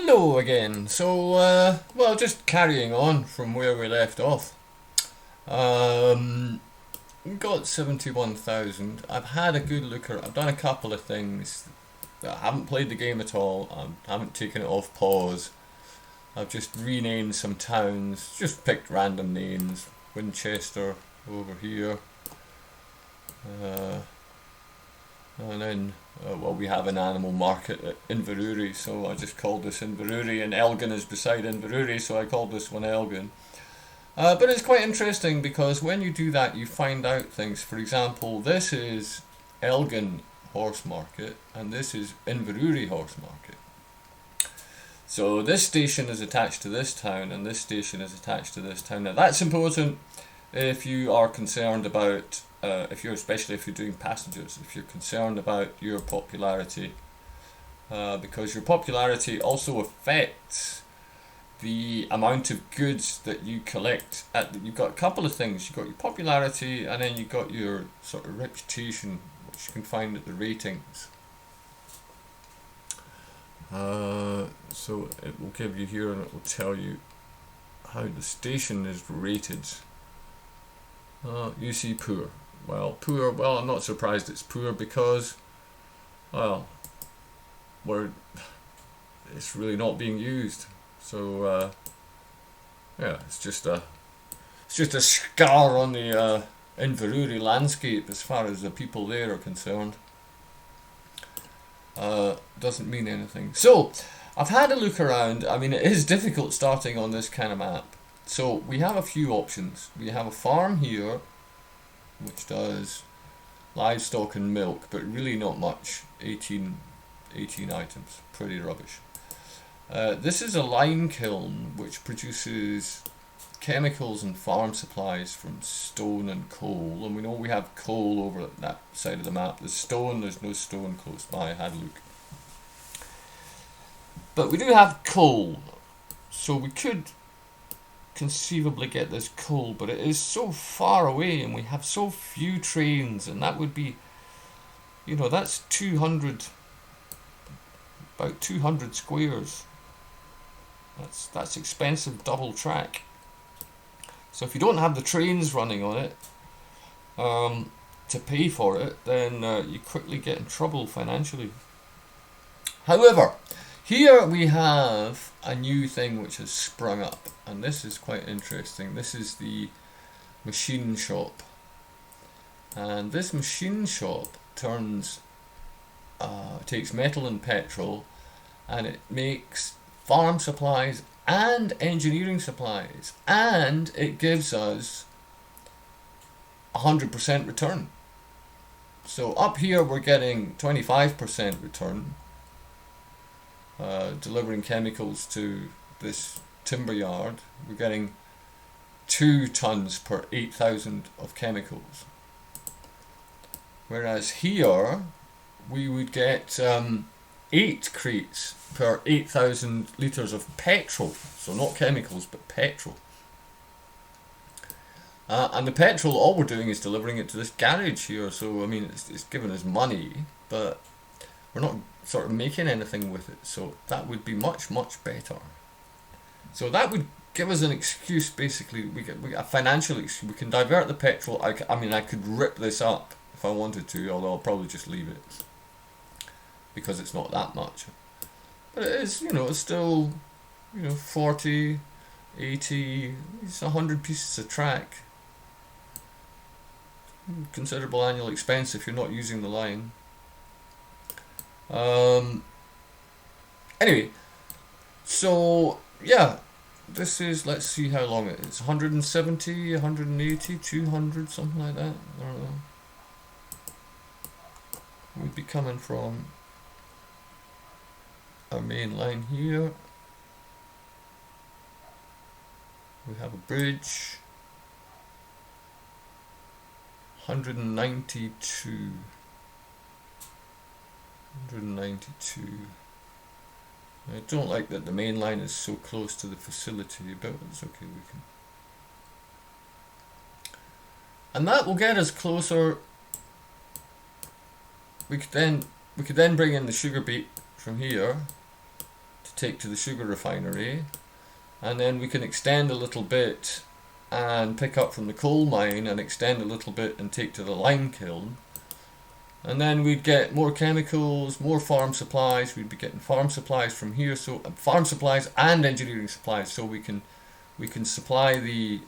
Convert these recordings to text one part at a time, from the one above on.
Hello again. So, well, just carrying on from where we left off. We got 71,000. I've had a good look around. I've done a couple of things. I haven't played the game at all. I haven't taken it off pause. I've just renamed some towns. Just picked random names. Winchester over here. And then, well, we have an animal market at Inverurie, so I just called this Inverurie, and Elgin is beside Inverurie, so I called this one Elgin. But it's quite interesting because when you do that, you find out things. For example, this is Elgin Horse Market, and this is Inverurie Horse Market. So this station is attached to this town, and this station is attached to this town. Now that's important if you are concerned about especially if you're doing passengers, if you're concerned about your popularity, because your popularity also affects the amount of goods that you collect. You've got a couple of things. You've got your popularity, and then you've got your sort of reputation, which you can find at the ratings. So it will give you here, and it will tell you how the station is rated. You see poor. Well, poor, well, I'm not surprised it's poor because, well, it's really not being used. So, yeah, it's just a scar on the Inverurie landscape as far as the people there are concerned. Doesn't mean anything. So, I've had a look around. I mean, it is difficult starting on this kind of map. So, we have a few options. We have a farm here, which does livestock and milk, but really not much. 18 items, pretty rubbish. This is a lime kiln which produces chemicals and farm supplies from stone and coal, and we know we have coal over at that side of the map. There's stone, there's no stone close by. I had a look, but we do have coal, so we could conceivably get this coal, but it is so far away and we have so few trains, and that would be, you know, that's about 200 squares. That's expensive double track. So if you don't have the trains running on it to pay for it, then you quickly get in trouble financially. However, here we have a new thing which has sprung up, and this is quite interesting. This is the machine shop, and this machine shop takes metal and petrol, and it makes farm supplies and engineering supplies, and it gives us 100% return. So up here we're getting 25% return. Delivering chemicals to this timber yard, we're getting 2 tons per 8,000 of chemicals, whereas here we would get 8 crates per 8,000 litres of petrol, so not chemicals but petrol. And the petrol, all we're doing is delivering it to this garage here, so I mean it's giving us money, but we're not sort of making anything with it, so that would be much better. So that would give us an excuse. Basically we get a financial excuse. We can divert the petrol. I mean I could rip this up if I wanted to, although I'll probably just leave it because it's not that much, but it is, you know, it's still, you know, 40, 80, it's 100 pieces of track. Considerable annual expense if you're not using the line. Anyway, so yeah, this is, let's see how long it is. 170, 180, 200, something like that. I don't know. We'd be coming from our main line here. We have a bridge. 192. I don't like that the main line is so close to the facility, but it's okay, we can. And that will get us closer. We could then bring in the sugar beet from here to take to the sugar refinery, and then we can extend a little bit and pick up from the coal mine and extend a little bit and take to the lime kiln. And then we'd get more chemicals, more farm supplies. We'd be getting farm supplies from here, so farm supplies and engineering supplies, so we can supply the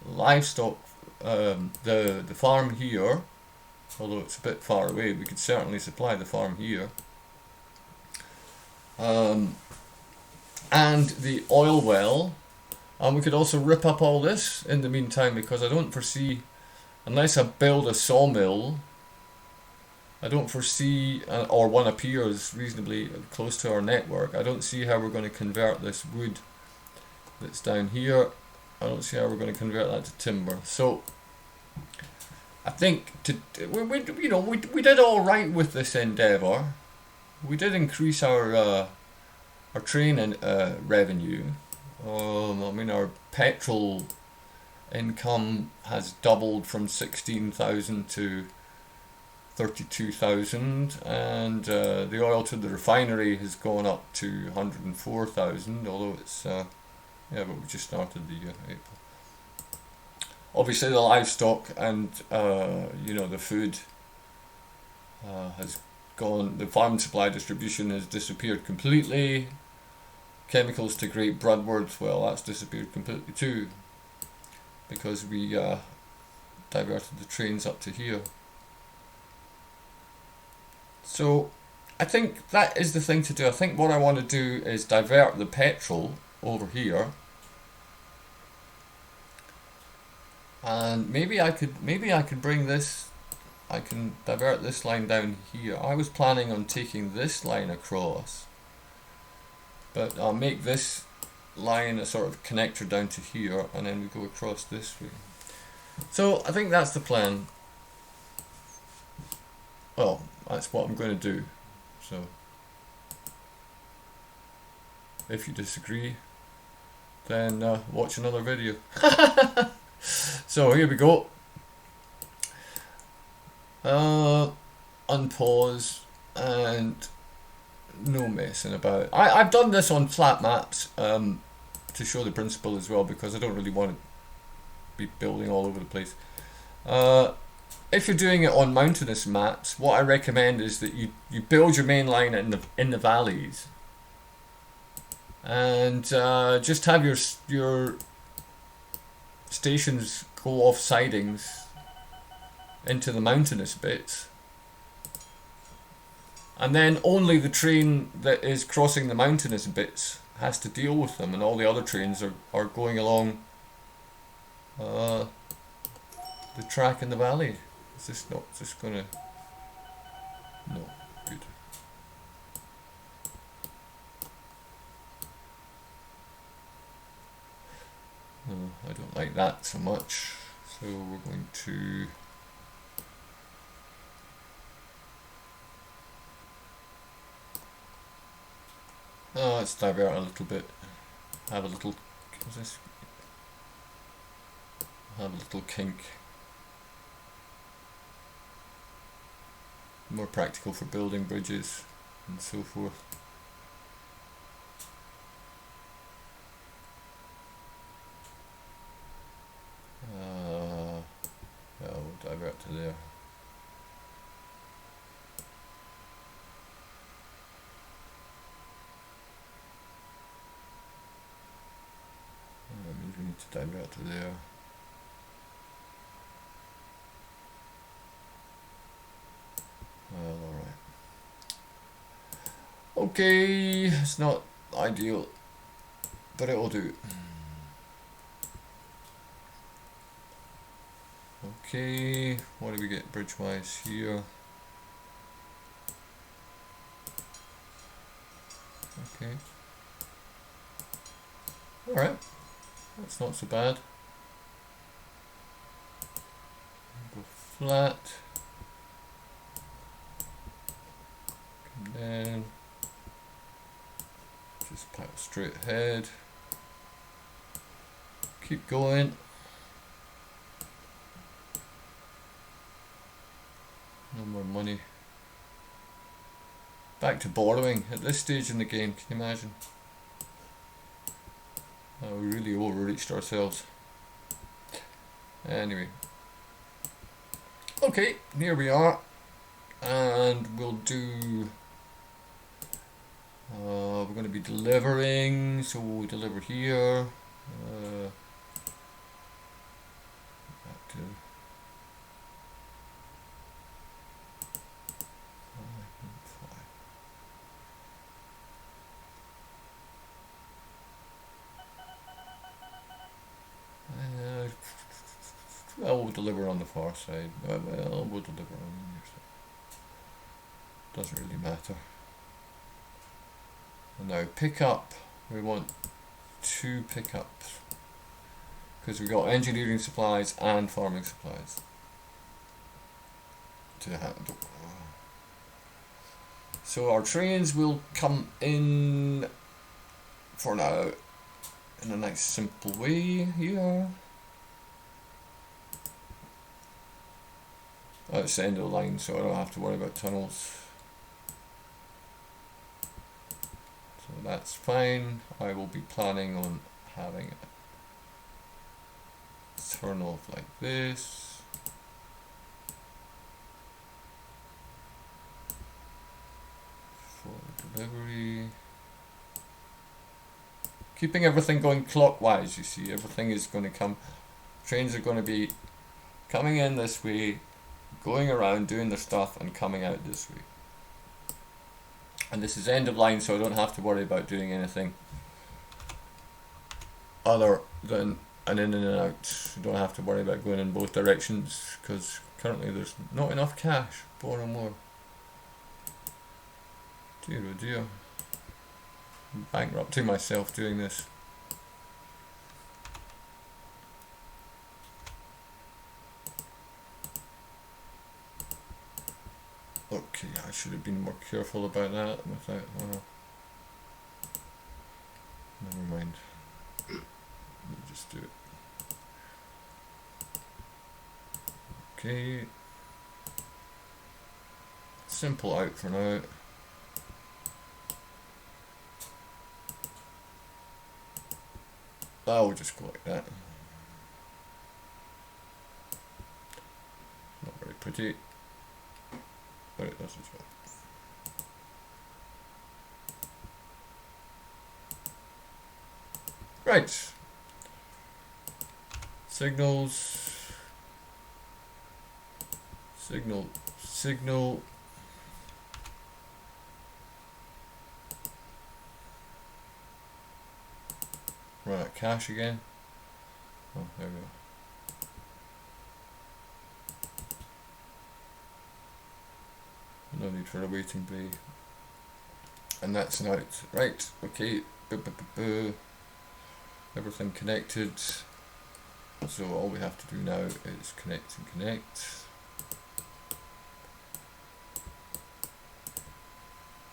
livestock, the farm here. Although it's a bit far away, we could certainly supply the farm here. And the oil well. And we could also rip up all this in the meantime, because I don't foresee, unless I build a sawmill, I don't foresee, or one appears reasonably close to our network, I don't see how we're going to convert this wood that's down here. I don't see how we're going to convert that to timber. So I think we did all right with this endeavor. We did increase our train revenue. I mean, our petrol income has doubled from 16,000 to 32,000, and the oil to the refinery has gone up to 104,000. Although it's yeah, but we just started the year, April. Obviously, the livestock and the food has gone. The farm supply distribution has disappeared completely. Chemicals to Great Broadwood, well, that's disappeared completely too, because we diverted the trains up to here. So I think that is the thing to do. I think what I want to do is divert the petrol over here, and maybe I could bring this. I can divert this line down here. I was planning on taking this line across, but I'll make this line a sort of connector down to here, and then we go across this way. So I think that's the plan. Well, that's what I'm going to do. So if you disagree, then watch another video. So here we go. Unpause and no messing about. I've done this on flat maps to show the principle as well, because I don't really want to be building all over the place. If you're doing it on mountainous maps, what I recommend is that you build your main line in the valleys, and just have your stations go off sidings into the mountainous bits, and then only the train that is crossing the mountainous bits has to deal with them, and all the other trains are going along the track in the valley. Is this not just gonna... No, good. No, I don't like that so much, so we're going to... let's divert a little bit. Have a little... What's this? Have a little kink. More practical for building bridges and so forth. Well, we'll divert to there. That means we need to divert to there. Well, alright. Okay, it's not ideal, but it will do. Okay, what do we get bridge-wise here? Okay. Alright, that's not so bad. Go flat. Then just pile straight ahead, keep going. No more money. Back to borrowing at this stage in the game, can you imagine? We really overreached ourselves. Anyway. Okay, here we are. And we'll do... we're going to be delivering, so we'll deliver here. Back to... Well, we'll deliver on the far side. Well, we'll deliver on your side. Doesn't really matter. And now pickup. We want 2 pickups because we got engineering supplies and farming supplies to handle. So our trains will come in for now in a nice simple way here. That's the end of the line, so I don't have to worry about tunnels. So that's fine. I will be planning on having it turn off like this. For delivery. Keeping everything going clockwise, you see, everything is going to come, trains are going to be coming in this way, going around doing their stuff and coming out this way. And this is end of line, so I don't have to worry about doing anything other than an in and an out. You don't have to worry about going in both directions because currently there's not enough cash. Borrow more. Dear oh dear. I'm bankrupting myself doing this. Okay, I should have been more careful about that without... never mind. Let me just do it. Okay. Simple out for now. I'll just go like that. Not very pretty. But it does as well. Right. Signals. Signal. Signal. Run out of cash again. Oh, there we go. No need for a waiting bay. And that's an out. Right, okay. Everything connected. So all we have to do now is connect and connect.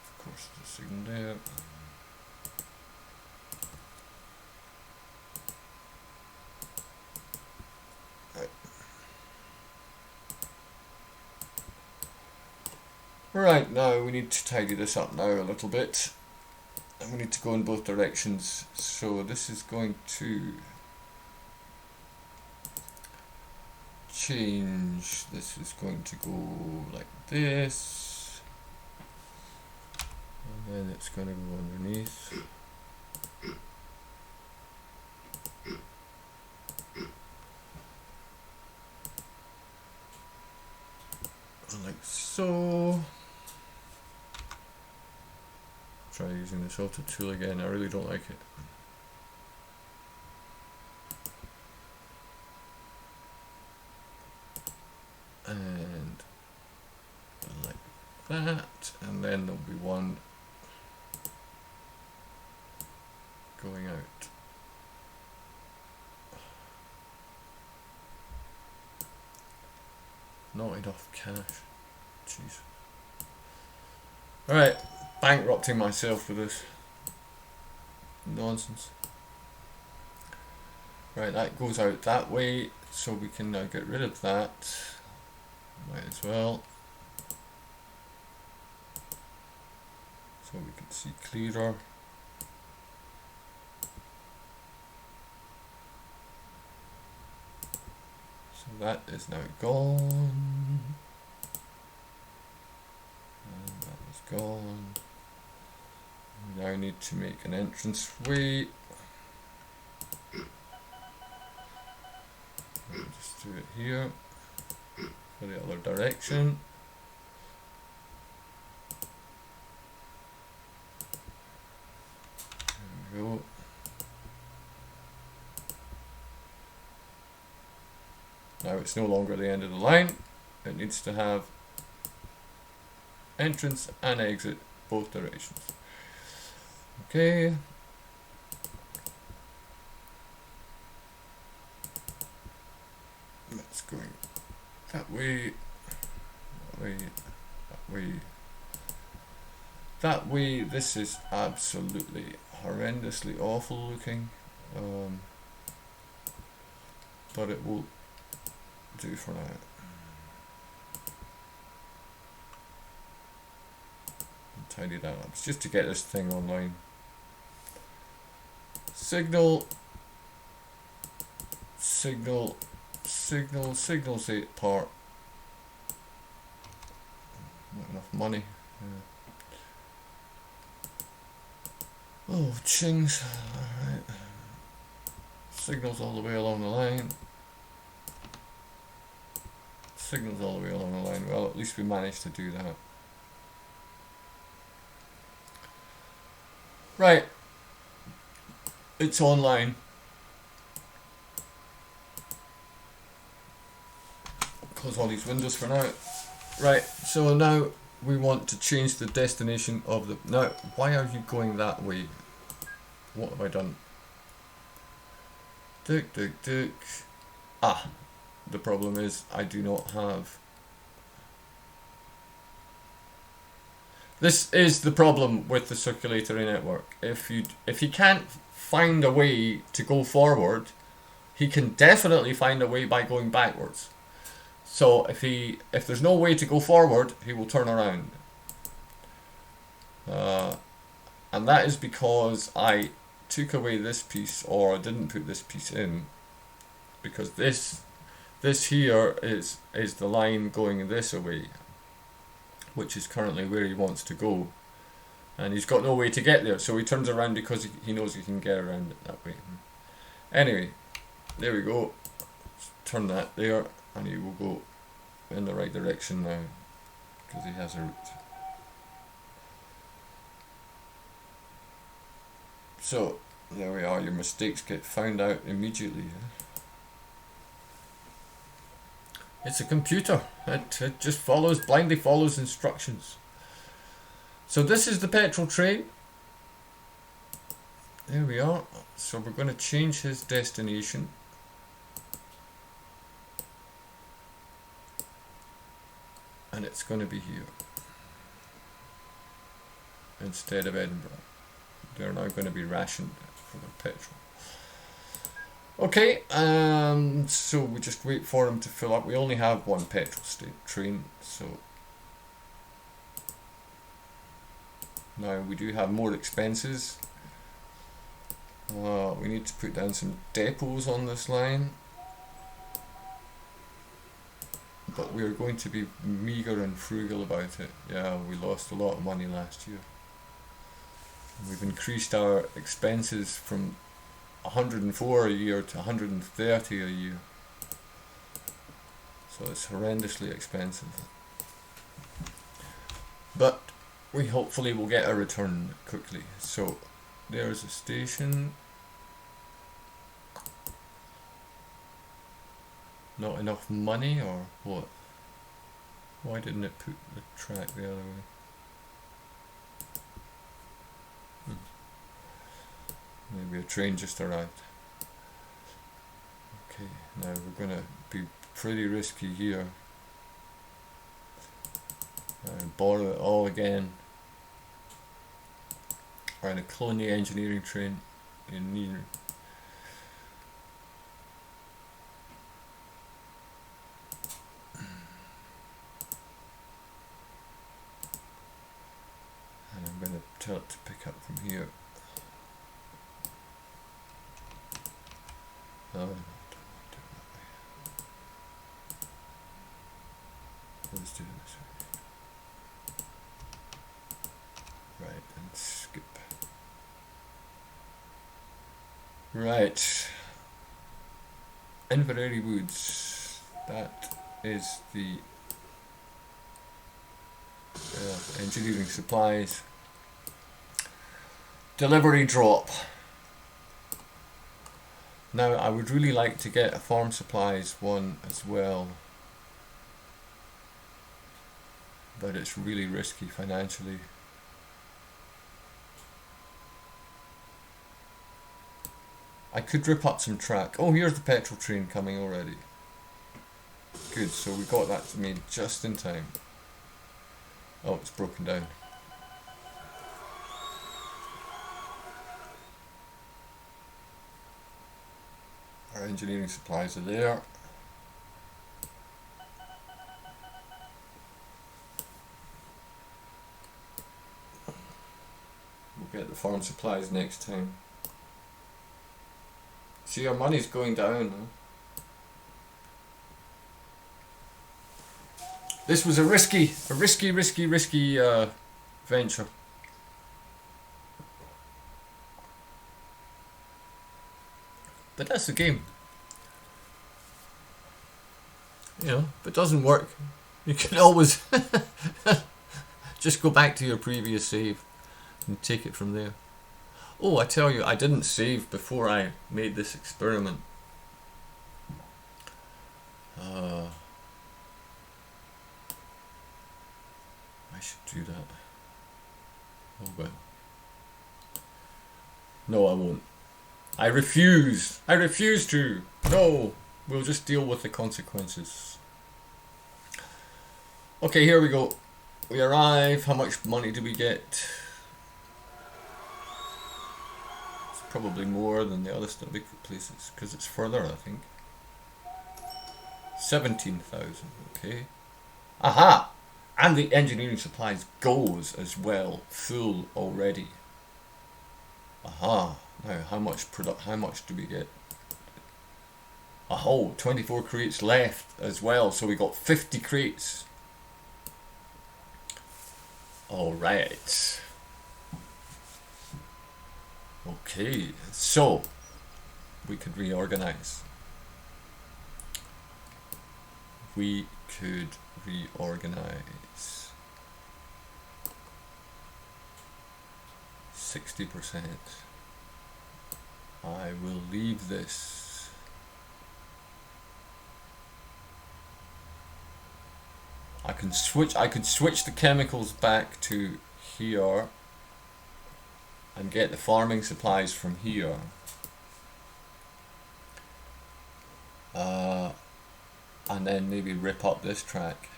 Of course, the signal there. Right, now we need to tidy this up now a little bit, and we need to go in both directions. So this is going to change. This is going to go like this, and then it's going to go underneath. Like so. Try using this auto tool again, I really don't like it. And like that, and then there'll be one going out. Not enough cash. Jeez. Alright. Bankrupting myself with this nonsense. Right, that goes out that way, so we can now get rid of that. Might as well. so we can see clearer. So that is now gone. And that is gone. We now need to make an entrance way. I'll just do it here for the other direction. There we go. Now it's no longer the end of the line. It needs to have entrance and exit both directions. Okay. That's going that way, that way, that way, that way. This is absolutely horrendously awful looking, but it will do for now. Tidy that up. It's just to get this thing online. Signal, signal, signal, signal's 8 part. Not enough money. Yeah. Oh, chings. Alright. Signals all the way along the line. Signals all the way along the line. Well, at least we managed to do that. Right. It's online. Close all these windows for now. Right, so now we want to change the destination of the... Now, why are you going that way? What have I done? Duck, duck, duck. Ah, the problem is I do not have... This is the problem with the circulatory network. If you can't find a way to go forward, he can definitely find a way by going backwards. So if there's no way to go forward, he will turn around. And that is because I took away this piece, or I didn't put this piece in, because this here is the line going this away, which is currently where he wants to go, and he's got no way to get there, so he turns around because he knows he can get around it that way. Anyway, there we go. Turn that there, and he will go in the right direction now because he has a route. So there we are. Your mistakes get found out immediately. It's a computer. It just blindly follows instructions. So this is the petrol train. There we are. So we're going to change his destination. And it's going to be here instead of Edinburgh. They're now going to be rationed for their petrol. Okay, so we just wait for them to fill up. We only have one petrol train, so now we do have more expenses. We need to put down some depots on this line, but we're going to be meagre and frugal about it. Yeah, we lost a lot of money last year. We've increased our expenses from 104 a year to 130 a year, so it's horrendously expensive, but we hopefully will get a return quickly. So there's a station. Not enough money, or what? Why didn't it put the track the other way? Maybe a train just arrived. Okay, now we're going to be pretty risky here. Borrow it all again. We're going to clone the engineering train in near. And I'm going to tell pick up from here. Let's do this. Right, and skip. Right. Inverary Woods. That is the engineering supplies. Delivery drop. Now I would really like to get a farm supplies one as well, but it's really risky financially. I could rip up some track. Oh, here's the petrol train coming already. Good, so we got that made just in time. Oh, it's broken down. Our engineering supplies are there. We'll get the farm supplies next time. See, our money's going down. Huh? This was a risky venture. But that's the game. You know, if it doesn't work, you can always just go back to your previous save and take it from there. Oh, I tell you, I didn't save before I made this experiment. I should do that. Oh well. No, I won't. I refuse. I refuse to. No, we'll just deal with the consequences. Okay, here we go. We arrive. How much money do we get? It's probably more than the other big places because it's further, I think. 17,000. Okay. Aha! And the engineering supplies goes as well, full already. Aha! Now, how much do we get? Oh, 24 crates left as well, so we got 50 crates. All right. Okay, so we could reorganize. We could reorganize 60%. I will leave this. I could switch the chemicals back to here and get the farming supplies from here. And then maybe rip up this track.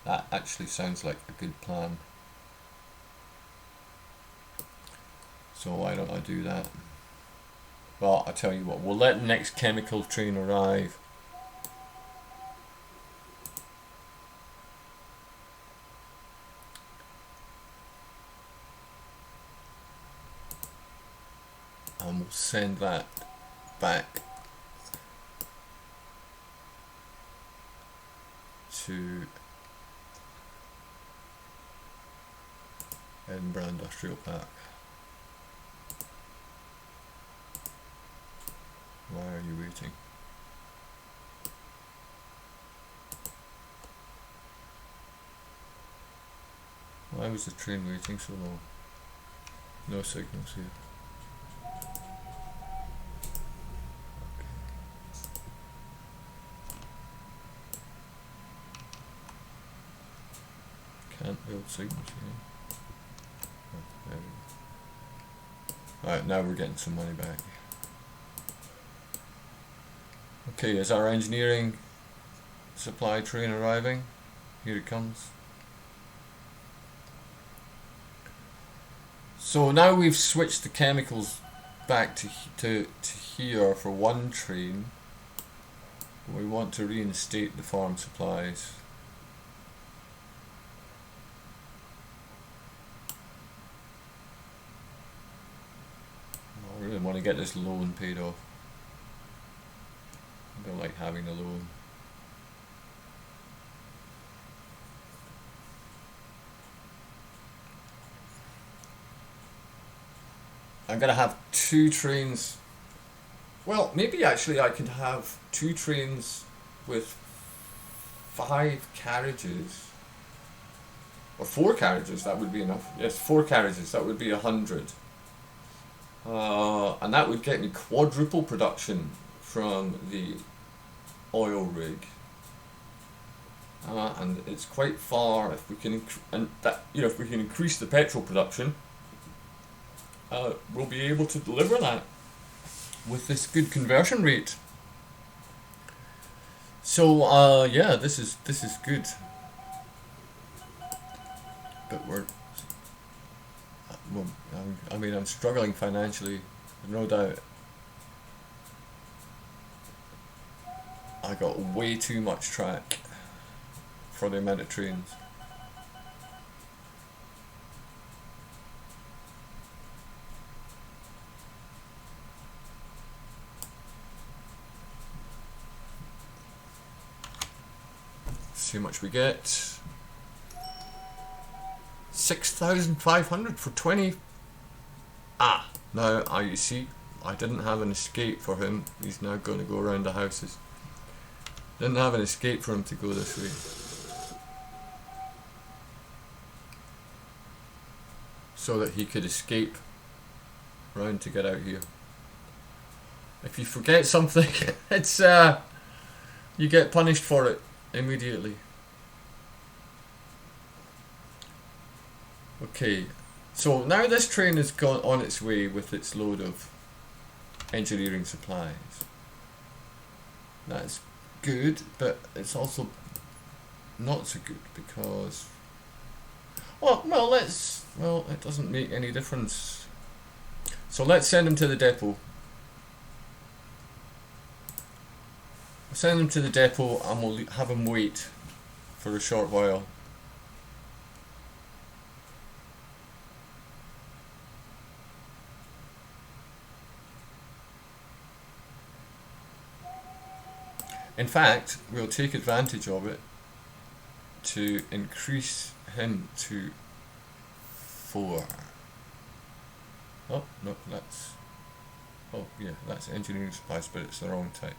That actually sounds like a good plan. So why don't I do that? Well, I'll tell you what, we'll let the next chemical train arrive. And we'll send that back to Edinburgh Industrial Park. Why are you waiting? Why was the train waiting so long? No signals here. Can't build signals here. Oh, there we go. Alright, now we're getting some money back. Okay, is our engineering supply train arriving? Here it comes. So now we've switched the chemicals back to here for one train. We want to reinstate the farm supplies. to get this loan paid off. I don't like having a loan. I'm going to have 2 trains. Well, maybe actually I could have 2 trains with 5 carriages. Or 4 carriages, that would be enough. Yes, 4 carriages, that would be 100. And that would get me quadruple production from the oil rig. And it's quite far if we can, if we can increase the petrol production, we'll be able to deliver that with this good conversion rate. So yeah, this is good. But I'm struggling financially, no doubt. I got way too much track for the amount of trains. See how much we get. 6,500 for 20. Now you see, I didn't have an escape for him. He's now going to go around the houses. Didn't have an escape for him to go this way. So that he could escape round to get out here. If you forget something, it's you get punished for it immediately. Okay, so now this train has gone on its way with its load of engineering supplies. That's good, but it's also not so good because it doesn't make any difference. So let's send him to the depot. Send him to the depot and we'll have him wait for a short while. In fact, we'll take advantage of it to increase him to 4. Oh, no, that's... Oh, yeah, that's engineering supplies, but it's the wrong type.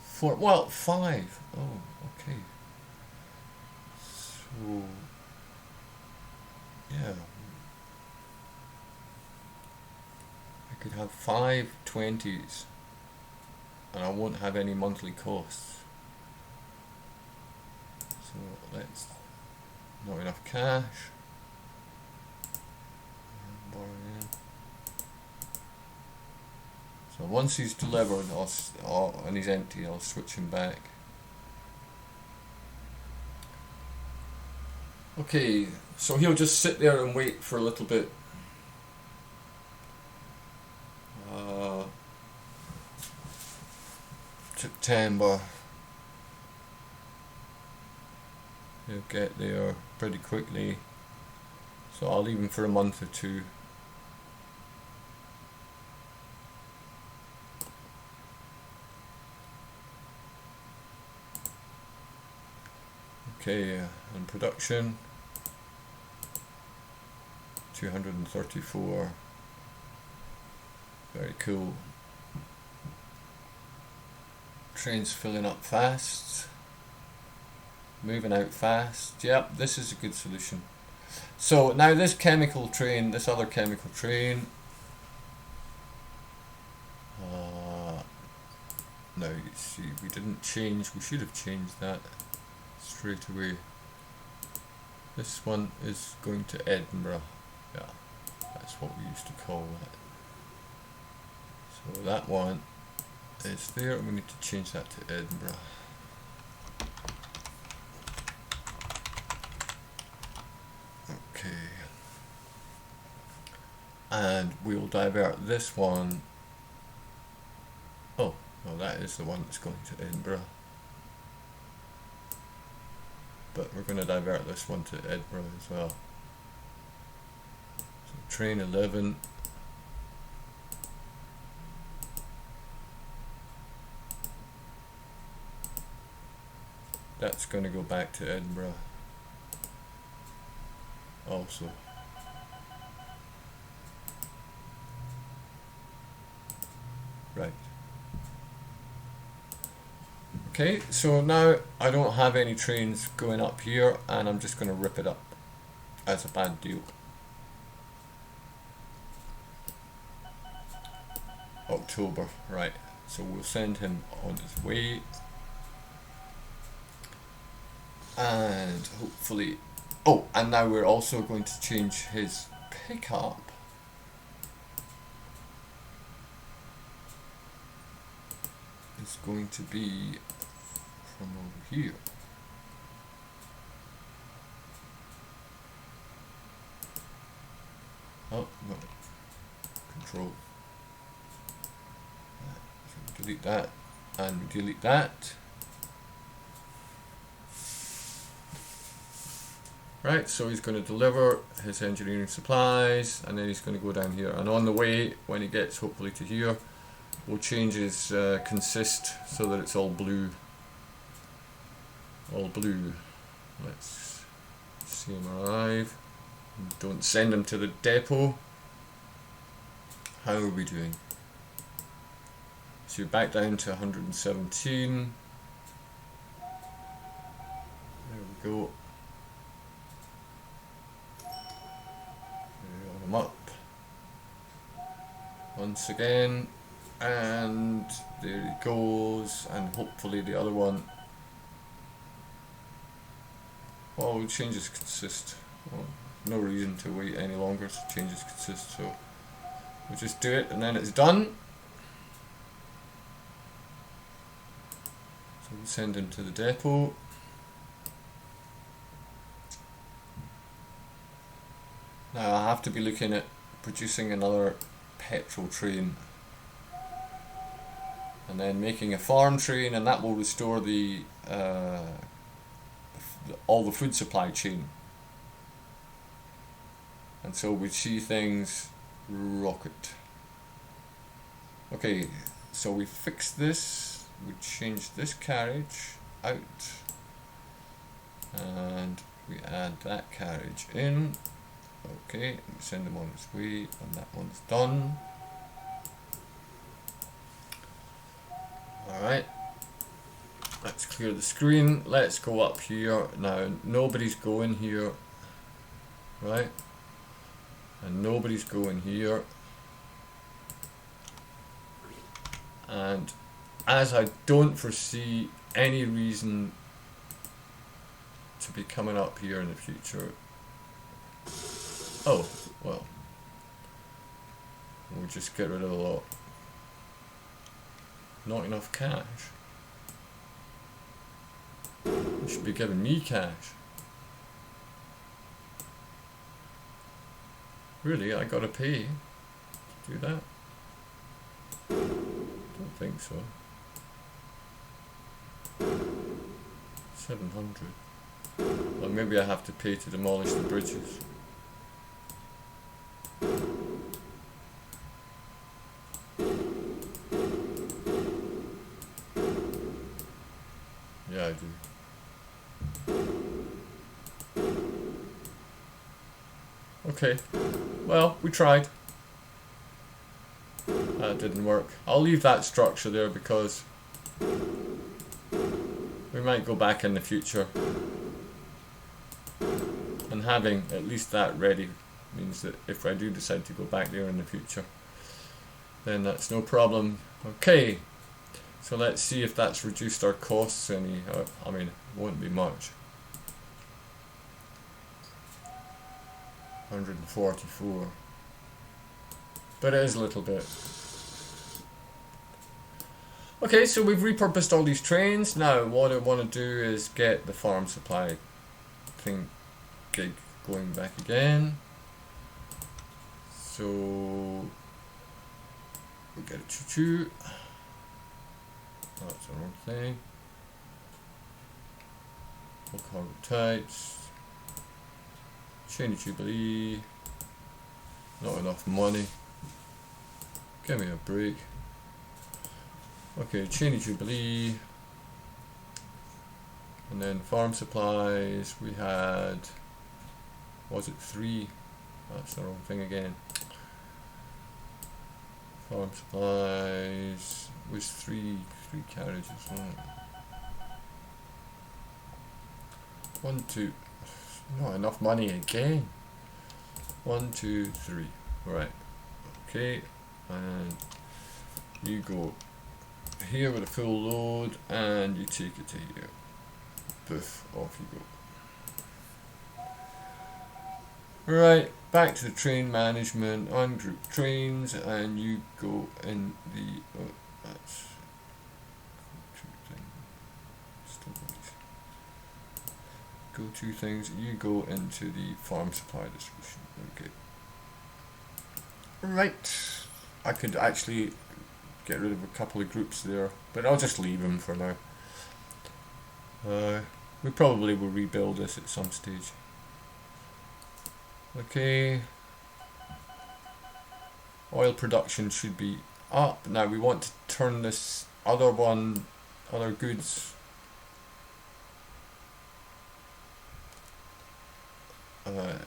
4, well, 5. Oh, okay. So... yeah. I could have 5 20s. And I won't have any monthly costs. So let's, not enough cash. So once he's delivered, and he's empty, I'll switch him back. Okay, so he'll just sit there and wait for a little bit. September. He'll get there pretty quickly, so I'll leave him for a month or 2. Okay, and production 234. Very cool. Train's filling up fast, moving out fast. Yep, this is a good solution. So now this chemical train, this other chemical train, now you see we didn't change, we should have changed that straight away. This one is going to Edinburgh. Yeah, that's what we used to call that. So that one is there, we need to change that to Edinburgh. Okay. And we'll divert this one. Oh, well, that is the one that's going to Edinburgh. But we're going to divert this one to Edinburgh as well. So train 11. that's going to go back to Edinburgh also. Right. Okay, so now I don't have any trains going up here, and I'm just going to rip it up as a bad deal. October, right. So we'll send him on his way. And hopefully... Oh, and now we're also going to change his pickup. It's going to be from over here. Oh, no. Control. So delete that, and delete that. Right, so he's going to deliver his engineering supplies, and then he's going to go down here. And on the way, when he gets hopefully to here, we'll change his consist so that it's all blue. All blue. Let's see him arrive. Don't send him to the depot. How are we doing? So you're back down to 117. There we go. Load him up. Once again. And there he goes. And hopefully the other one. Well, we'll change his consist. Well, no reason to wait any longer to change his consist, so we'll just do it and then it's done. So we'll send him to the depot. Now I have to be looking at producing another petrol train and then making a farm train, and that will restore the all the food supply chain. And so we see things rocket. Okay, so we fixed this, we changed this carriage out, and we add that carriage in. Okay, we send him on his way, and that one's done. Alright, let's clear the screen, let's go up here. Now, nobody's going here, right? And nobody's going here. And as I don't foresee any reason to be coming up here in the future. Oh, well. We'll just get rid of the lot. Not enough cash. You should be giving me cash. Really, I gotta pay to do that? Don't think so. 700. Well, maybe I have to pay to demolish the bridges. Yeah, I do. Okay, well, we tried. That didn't work. I'll leave that structure there because we might go back in the future. And having at least that ready means that if I do decide to go back there in the future, then that's no problem. Okay, so let's see if that's reduced our costs any. I mean, it won't be much. 144, but it is a little bit. Okay, so we've repurposed all these trains. Now what I want to do is get the farm supply thing gig going back again. So we get a choo-choo. That's the wrong thing. Full cargo types. Chain of Jubilee. Not enough money. Give me a break. Okay, Chain of Jubilee. And then farm supplies, we had, was it 3? That's the wrong thing again. Farm supplies was three carriages. One, two, not enough money again. 1, 2, 3. Right. Okay, and you go here with a full load, and you take it to here. Poof, off you go. Right, back to the train management, ungroup trains, and you go in the, oh, that's go two things, you go into the farm supply distribution. Okay. Right, I could actually get rid of a couple of groups there, but I'll just leave them for now. We probably will rebuild this at some stage. Okay, oil production should be up. Now we want to turn this other goods,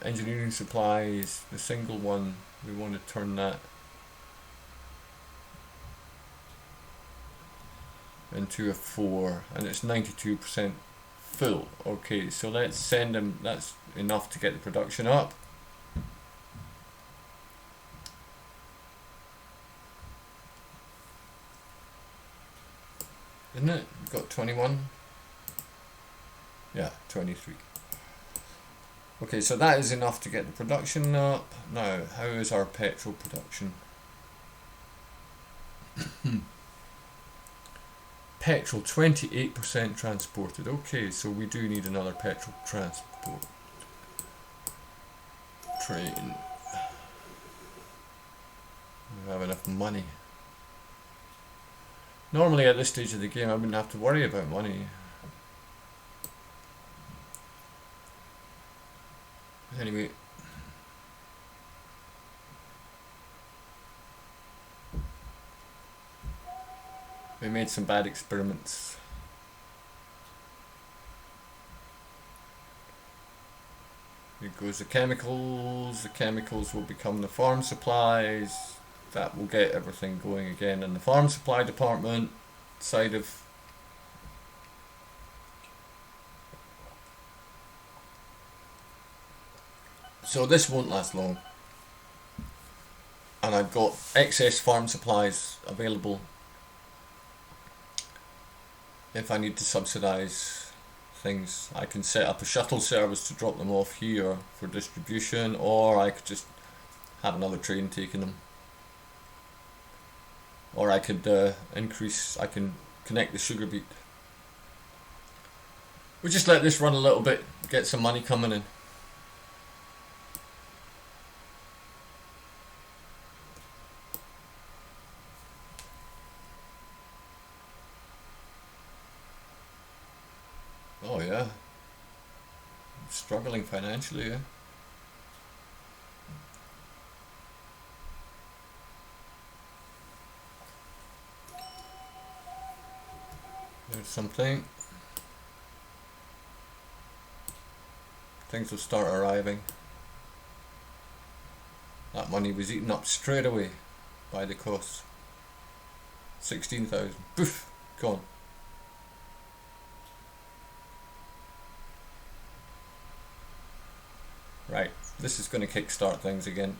engineering supplies, the single one, we want to turn that into a 4, and it's 92% full. Okay, so let's send them, that's enough to get the production up. Isn't it? We've got 21. Yeah, 23. Okay, so that is enough to get the production up. Now, how is our petrol production? Petrol, 28% transported. Okay, so we do need another petrol transport train. We have enough money. Normally at this stage of the game I wouldn't have to worry about money. Anyway, we made some bad experiments. Here goes the chemicals. The chemicals will become the farm supplies. That will get everything going again in the farm supply department side of. So this won't last long, and I've got excess farm supplies available if I need to subsidise things. I can set up a shuttle service to drop them off here for distribution, or I could just have another train taking them, or I could I can connect the sugar beet. We'll just let this run a little bit, get some money coming in. Oh yeah, I'm struggling financially, yeah. There's something. Things will start arriving. That money was eaten up straight away by the costs. 16,000. Poof, gone. Right, this is going to kickstart things again.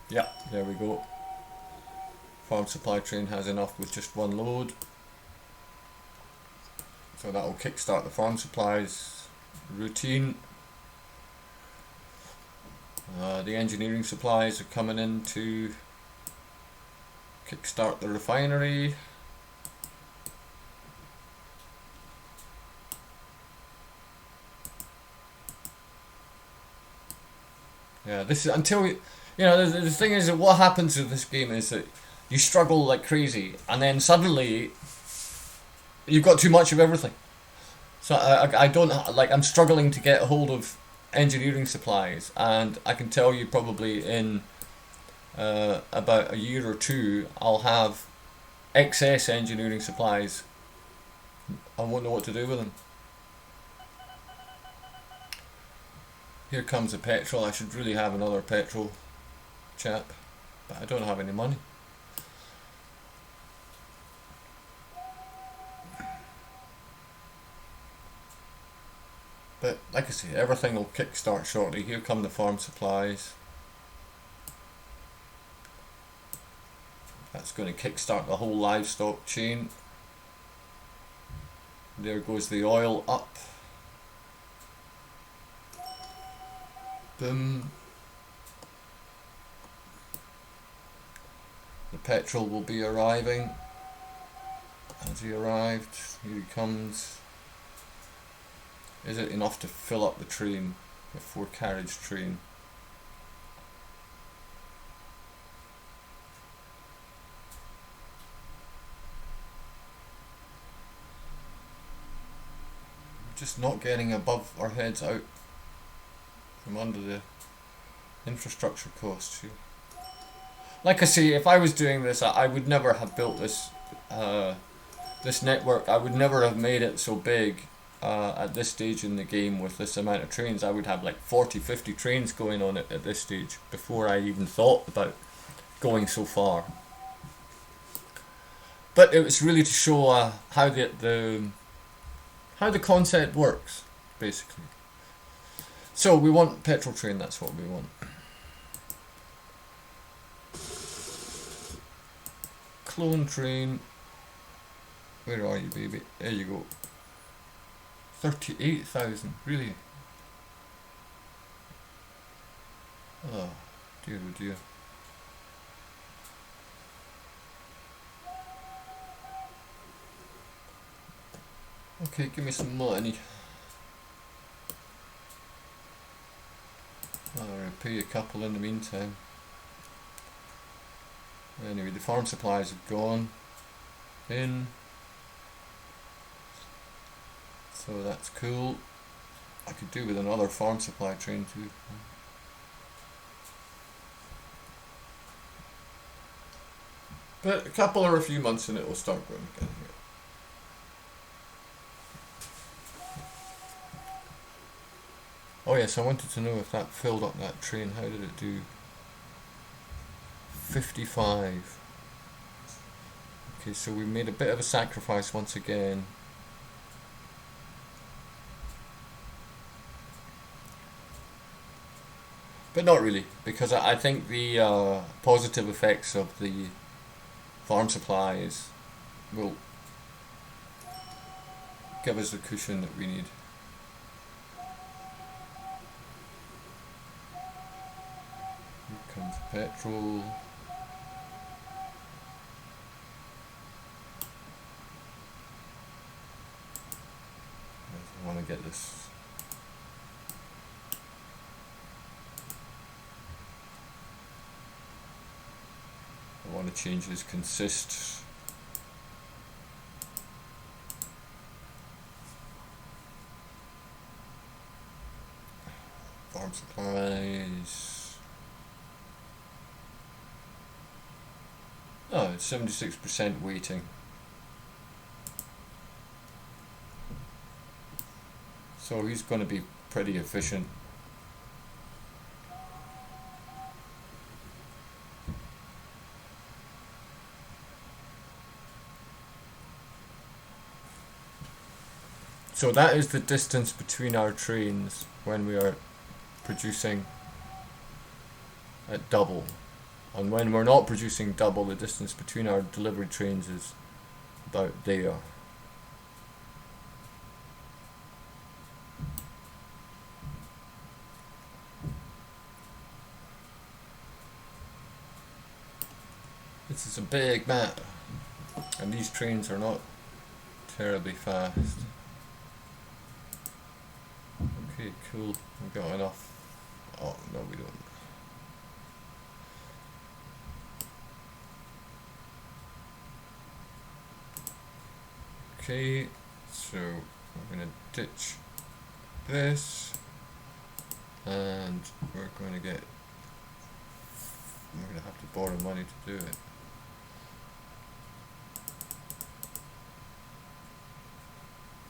Yeah, there we go. Farm supply train has enough with just one load. So that will kickstart the farm supplies routine. The engineering supplies are coming in to kickstart the refinery. Yeah, this is until we, you know, the thing is that what happens with this game is that you struggle like crazy, and then suddenly you've got too much of everything. So I don't, like, I'm struggling to get a hold of engineering supplies, and I can tell you probably in about a year or two I'll have excess engineering supplies. I won't know what to do with them. Here comes the petrol. I should really have another petrol chap, but I don't have any money. But like I say, everything will kickstart shortly. Here come the farm supplies. That's going to kickstart the whole livestock chain. There goes the oil up. Boom. The petrol will be arriving. Has he arrived? Here he comes. Is it enough to fill up the train, the 4-carriage train? We're just not getting above our heads out from under the infrastructure costs here. Like I say, if I was doing this, I would never have built this this network. I would never have made it so big at this stage in the game with this amount of trains. I would have like 40-50 trains going on it at this stage before I even thought about going so far. But it was really to show how the concept works, basically. So we want petrol train, that's what we want. Clone train. Where are you, baby? There you go. 38,000, really? Oh, dear oh dear. Okay, give me some money. I'll repay a couple in the meantime. Anyway, the farm supplies have gone in. So that's cool. I could do with another farm supply train too. But a couple or a few months and it will start going again here. Oh yes, I wanted to know if that filled up that train. How did it do? 55. Okay, so we made a bit of a sacrifice once again. But not really, because I think the positive effects of the farm supplies will give us the cushion that we need. Here comes petrol. I want to get this. I want to change his consist. Farm supplies. Oh, it's 76% weighting. So he's going to be pretty efficient. So that is the distance between our trains when we are producing at double. And when we're not producing double, the distance between our delivery trains is about there. This is a big map, and these trains are not terribly fast. Okay, cool. We've got enough. Oh, no, we don't. Okay, so we're going to ditch this. and we're going to have to borrow money to do it.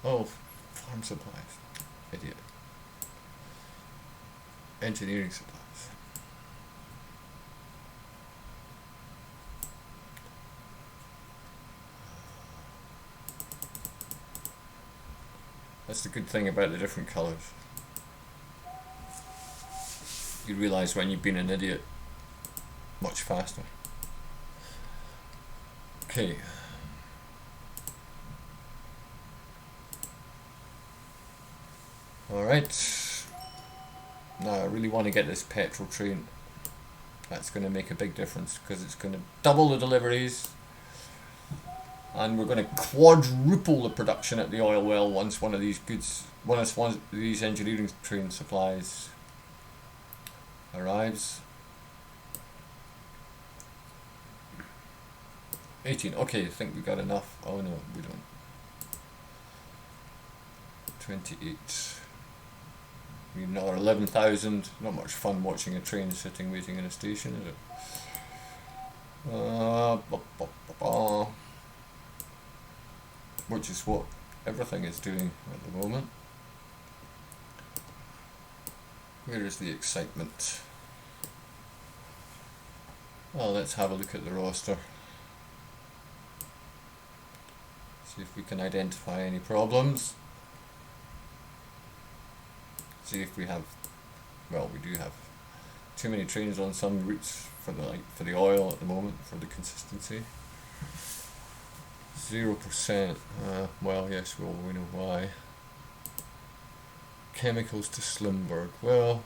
Oh, farm supplies. Idiot. Engineering supplies. That's the good thing about the different colours. You realise when you've been an idiot much faster. Okay. Alright. Now I really want to get this petrol train. That's going to make a big difference because it's going to double the deliveries. And we're going to quadruple the production at the oil well once one of these these engineering train supplies arrives. 18. Okay, I think we got enough. Oh no, we don't. 28. We need another 11,000. Not much fun watching a train sitting waiting in a station, is it? Which is what everything is doing at the moment. Where is the excitement? Well, let's have a look at the roster. See if we can identify any problems. See if we have, well, we do have too many trains on some routes for the oil at the moment for the consistency. 0%. Well, yes, well, we know why. Chemicals to Slimberg. Well,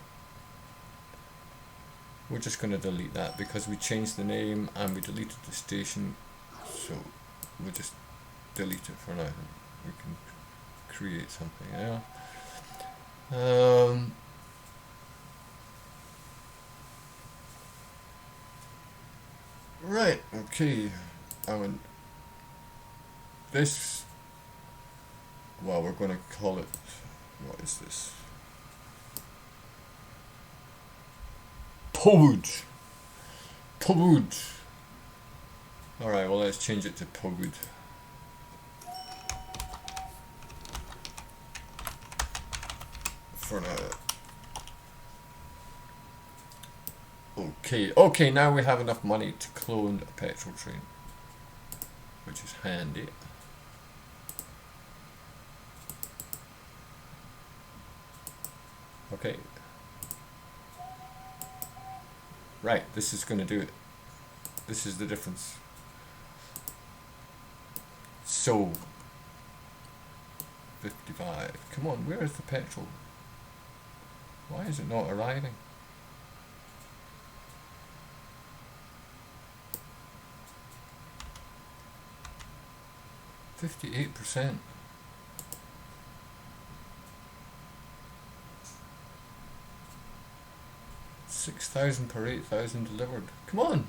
we're just going to delete that because we changed the name and we deleted the station, so we'll just delete it for now. We can create something else. Right, okay. This, well, we're going to call it, what is this? Pogud. Alright, well, let's change it to Pogud. For now. Okay, now we have enough money to clone a petrol train, which is handy. Okay. Right, this is going to do it. This is the difference. So, 55. Come on, where is the petrol? Why is it not arriving? %. 6,000 per 8,000 delivered. Come on!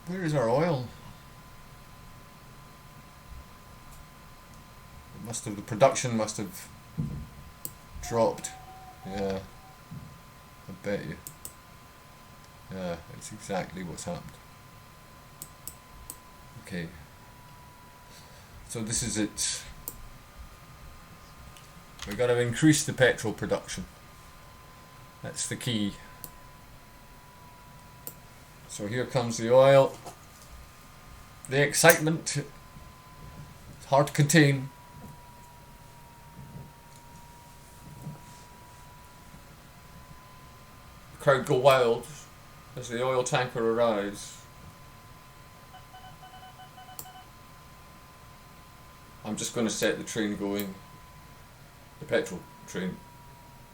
Where is our oil? The production must have dropped. Yeah, I bet you. Yeah, it's exactly what's happened. Okay. So this is it. We've got to increase the petrol production. That's the key. So here comes the oil. The excitement. It's hard to contain. The crowd go wild as the oil tanker arrives. I'm just going to set the train going. The petrol train,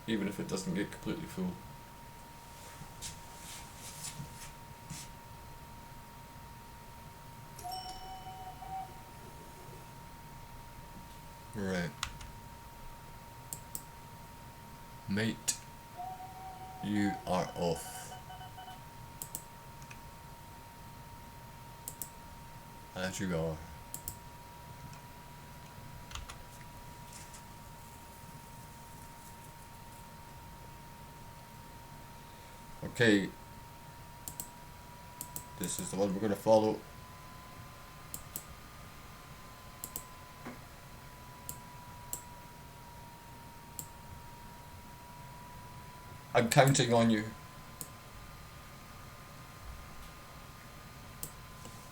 even if it doesn't get completely full. Right. Mate, you are off. As you are. Okay, this is the one we're going to follow. I'm counting on you.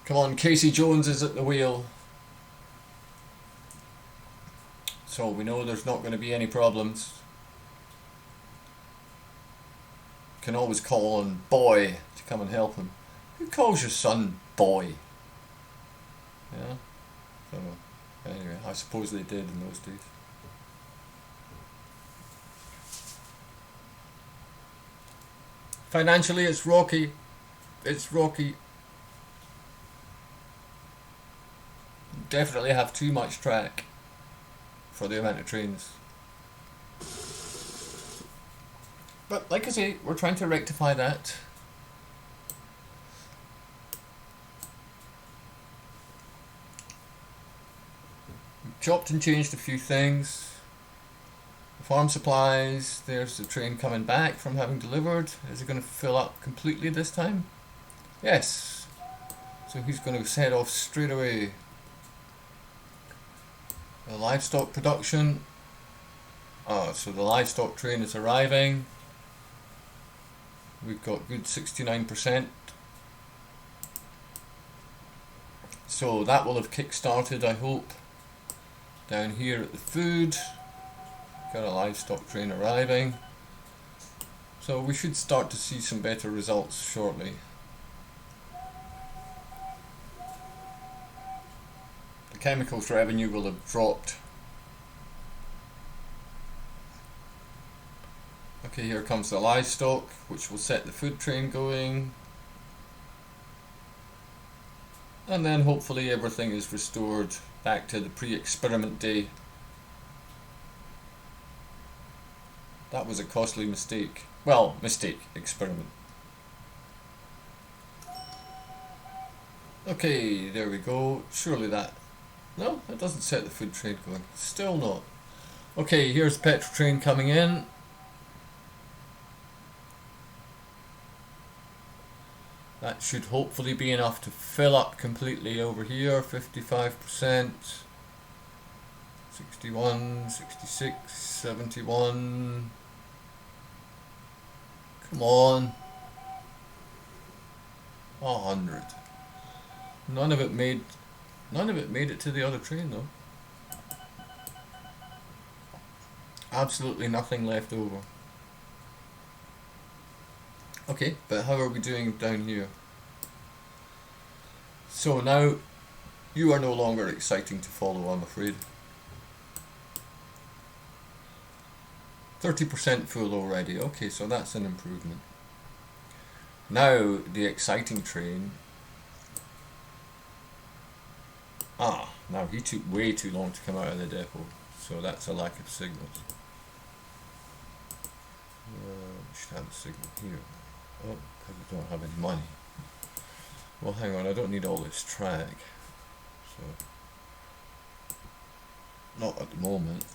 Come on, Casey Jones is at the wheel. So we know there's not going to be any problems. Can always call on Boy to come and help him. Who calls your son Boy? Yeah? So, anyway, I suppose they did in those days. Financially, it's rocky. It's rocky. Definitely have too much track for the amount of trains. But like I say, we're trying to rectify that. We've chopped and changed a few things. Farm supplies, there's the train coming back from having delivered. Is it going to fill up completely this time? Yes. So he's going to set off straight away. The livestock production. So the livestock train is arriving. We've got good 69%. So that will have kick-started, I hope. Down here at the food. Got a livestock train arriving. So we should start to see some better results shortly. The chemicals revenue will have dropped. Okay, here comes the livestock, which will set the food train going. And then hopefully everything is restored back to the pre-experiment day. That was a costly mistake. Well, experiment. Okay, there we go. Surely that... No, that doesn't set the food train going. Still not. Okay, here's the petrol train coming in. That should hopefully be enough to fill up completely over here. 55%. 61, 66, 71... Come on. 100. None of it made it to the other train though. Absolutely nothing left over. Okay, but how are we doing down here? So now you are no longer exciting to follow, I'm afraid. 30% full already. Okay, so that's an improvement. Now the exciting train. Now he took way too long to come out of the depot, so that's a lack of signals. We should have a signal here. Oh, because we don't have any money. Well, hang on, I don't need all this track. So, not at the moment.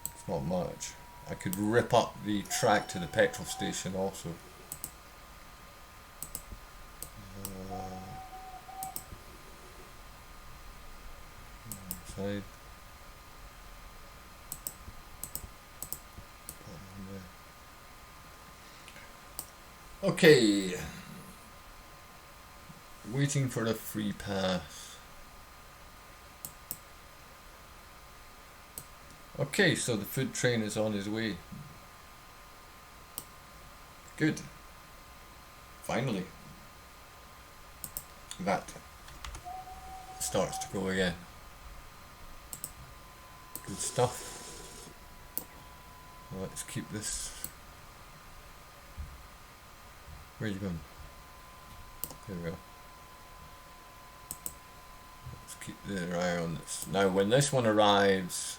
It's not much. I could rip up the track to the petrol station also. Side. Okay, waiting for a free pass. Okay, so the food train is on his way. Good. Finally. That starts to go again. Good stuff. Let's keep this. Where are you going? There we go. Let's keep the eye on this. Now when this one arrives,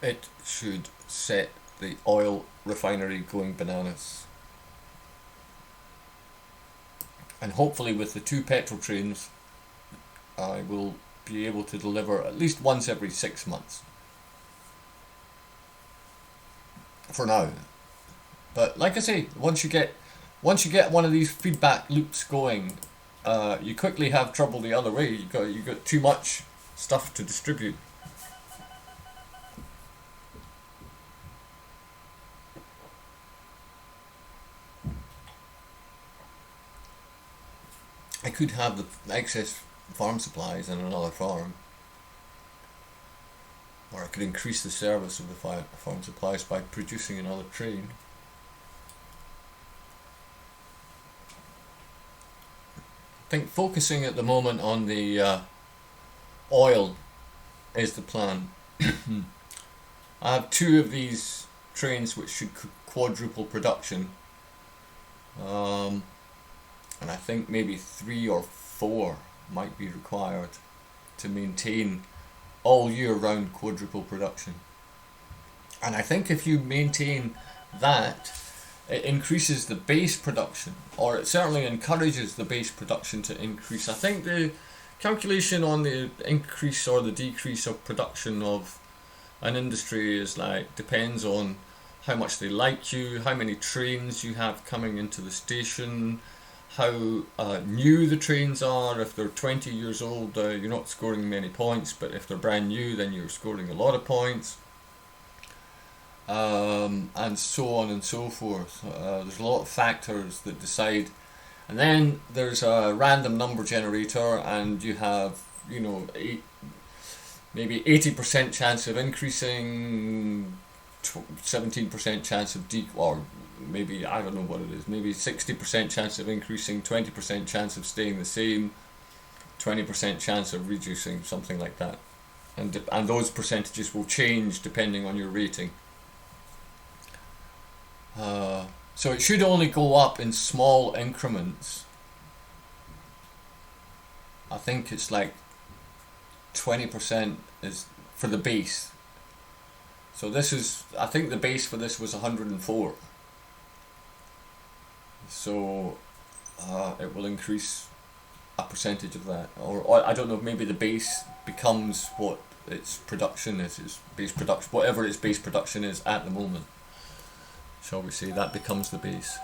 it should set the oil refinery going bananas. And hopefully with the two petrol trains, I will be able to deliver at least once every 6 months. For now. But like I say, once you get one of these feedback loops going, you quickly have trouble the other way. You got too much stuff to distribute. I could have the excess farm supplies in another farm, or I could increase the service of the farm supplies by producing another train. I think focusing at the moment on the oil is the plan. I have 2 of these trains which should quadruple production. And I think maybe 3 or 4 might be required to maintain all year round quadruple production. And I think if you maintain that, it increases the base production, or it certainly encourages the base production to increase. I think the calculation on the increase or the decrease of production of an industry is depends on how much they like you, how many trains you have coming into the station, how new the trains are. If they're 20 years old, you're not scoring many points, but if they're brand new, then you're scoring a lot of points, and so on and so forth. There's a lot of factors that decide, and then there's a random number generator, and you have, maybe 80% chance of increasing, 17% chance of or maybe, I don't know what it is, maybe 60% chance of increasing, 20% chance of staying the same, 20% chance of reducing, something like that. And those percentages will change depending on your rating. So it should only go up in small increments. I think it's 20% is for the base. So I think the base for this was 104. So it will increase a percentage of that, or I don't know, maybe the base becomes what its production is, its base production, whatever its base production is at the moment, shall we say, that becomes the base.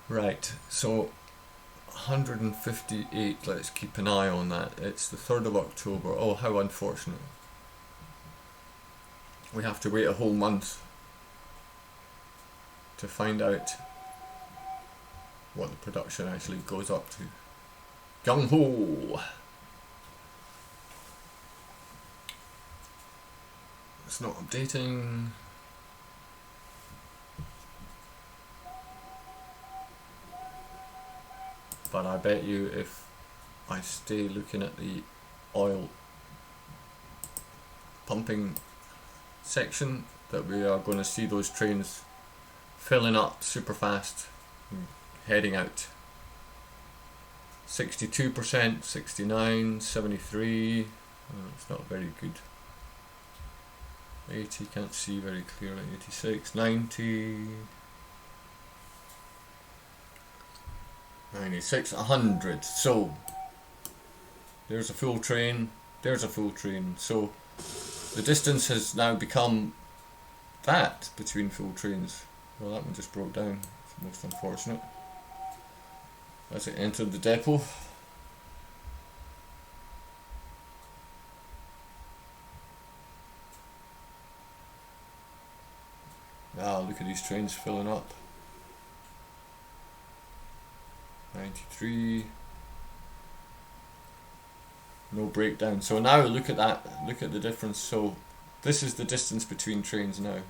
Right, so 158, let's keep an eye on that. It's the 3rd of October. Oh, how unfortunate. We have to wait a whole month to find out what the production actually goes up to. Gung ho! It's not updating. But I bet you if I stay looking at the oil pumping section, that we are going to see those trains filling up super fast and heading out. 62%, 69, 73, it's not very good. 80, can't see very clearly. 86, 90, 96, 100. So there's a full train, there's a full train. So the distance has now become that between full trains. Well, that one just broke down. It's most unfortunate. As it entered the depot. Ah, look at these trains filling up. 93. No breakdown. So now look at that. Look at the difference. So this is the distance between trains now.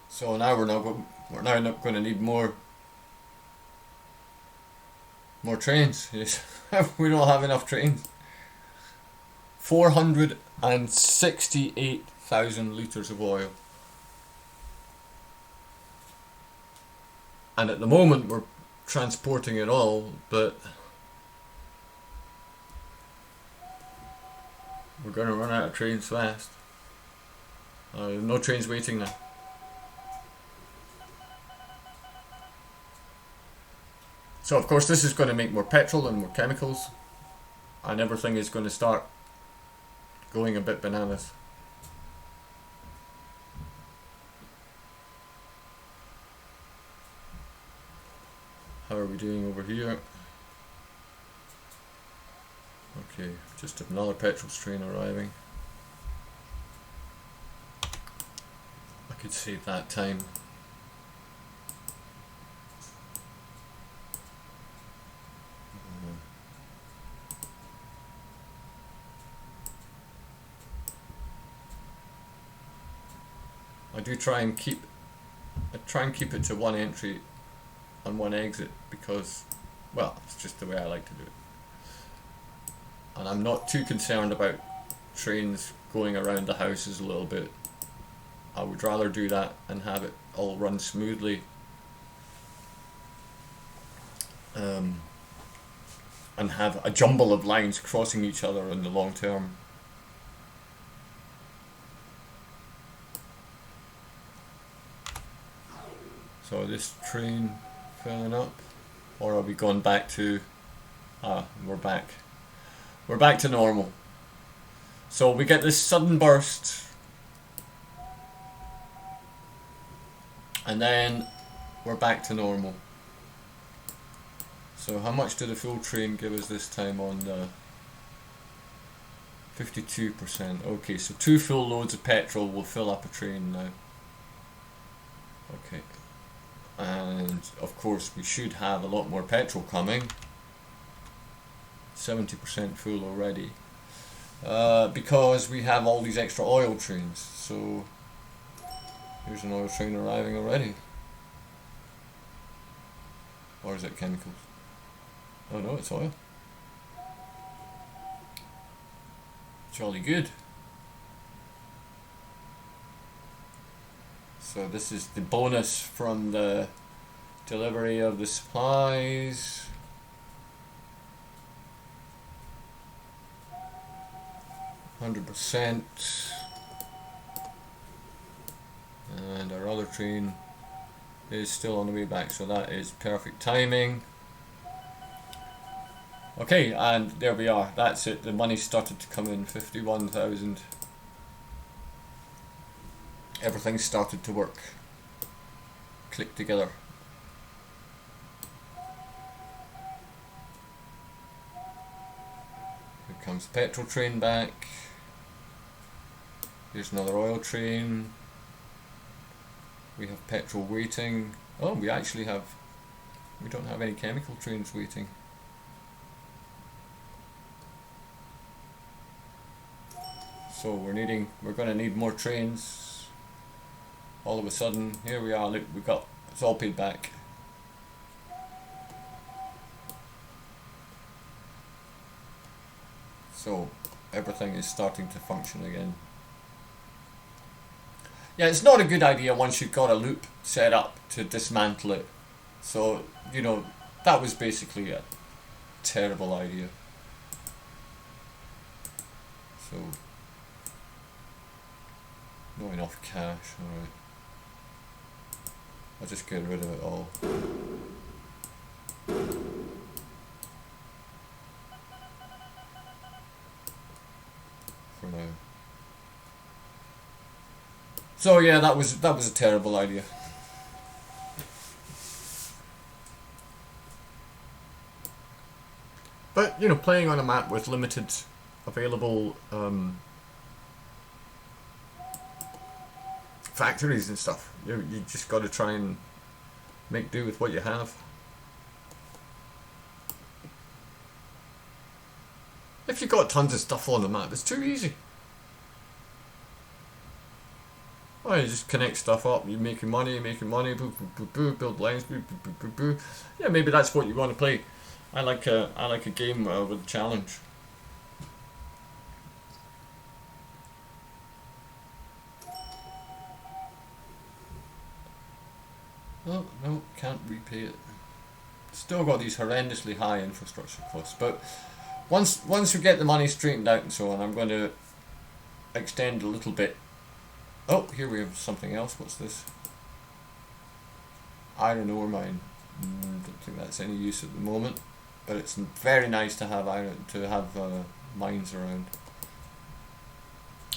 So now we're now not going to need more trains. Yes. We don't have enough trains. 468,000 litres of oil. And at the moment we're transporting it all, but we're going to run out of trains fast. No trains waiting now. So of course this is going to make more petrol and more chemicals, and everything is going to start going a bit bananas. How are we doing over here? Okay, just another petrol train arriving. I could save that time. I try and keep it to one entry and one exit because, well, it's just the way I like to do it. And I'm not too concerned about trains going around the houses a little bit. I would rather do that and have it all run smoothly, and have a jumble of lines crossing each other in the long term. So this train filling up, or are we going back to? We're back. We're back to normal. So we get this sudden burst, and then we're back to normal. So how much did the full train give us this time on the 52%? Okay, so 2 full loads of petrol will fill up a train now. Okay. And of course we should have a lot more petrol coming. 70% full already, because we have all these extra oil trains. So here's an oil train arriving already. Or is it chemicals? Oh no, it's oil. Jolly good. So this is the bonus from the delivery of the supplies. %. And our other train is still on the way back, so that is perfect timing. Okay, and there we are. That's it. The money started to come in, 51,000. Everything started to work. Click together. Here comes the petrol train back. Here's another oil train. We have petrol waiting. Oh, we don't have any chemical trains waiting. So we're going to need more trains. All of a sudden, here we are, look, it's all paid back. So everything is starting to function again. Yeah, it's not a good idea once you've got a loop set up to dismantle it. So, that was basically a terrible idea. So, not enough cash, alright. I'll just get rid of it all. For now. So yeah, that was a terrible idea. But playing on a map with limited available factories and stuff, you just got to try and make do with what you have. If you've got tons of stuff on the map, it's too easy. Well, you just connect stuff up, you're making money, boo, boo, boo, boo, build lines, boo, boo, boo, boo, boo. Yeah, maybe that's what you want to play. I like a game with a challenge. Oh, no, can't repay it. Still got these horrendously high infrastructure costs, but once we get the money straightened out and so on, I'm going to extend a little bit. Oh, here we have something else. What's this? Iron ore mine. Don't think that's any use at the moment, but it's very nice to have iron, to have mines around.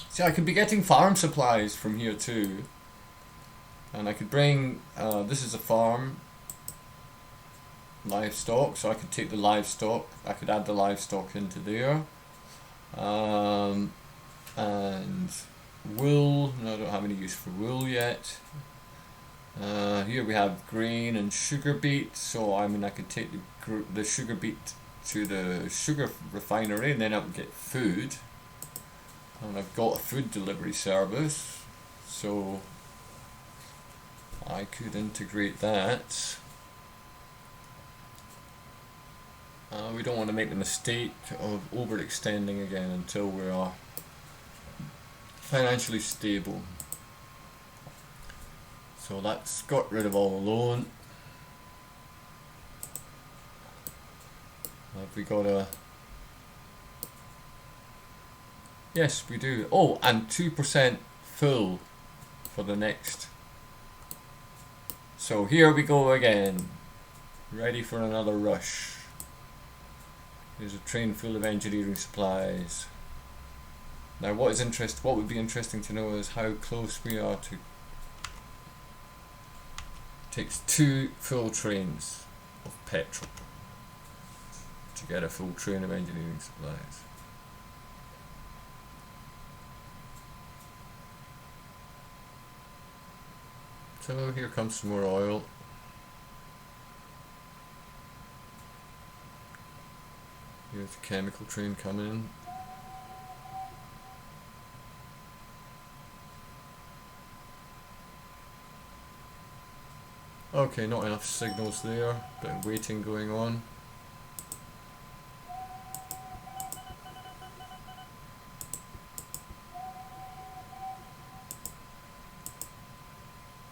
See, I could be getting farm supplies from here too, and I could bring, this is a farm, livestock, so I could take the livestock, I could add the livestock into there, and wool, no, I don't have any use for wool yet. Here we have grain and sugar beet, so I mean I could take the sugar beet to the sugar refinery and then I would get food, and I've got a food delivery service, so I could integrate that. We don't want to make the mistake of overextending again until we are financially stable. So that's got rid of all the loan. Have we got a... Yes, we do. Oh, and 2% full for the next. So here we go again. Ready for another rush. There's a train full of engineering supplies. Now what would be interesting to know is how close we are to... It takes 2 full trains of petrol to get a full train of engineering supplies. So here comes some more oil. Here's the chemical train coming in. Okay, not enough signals there, bit of waiting going on.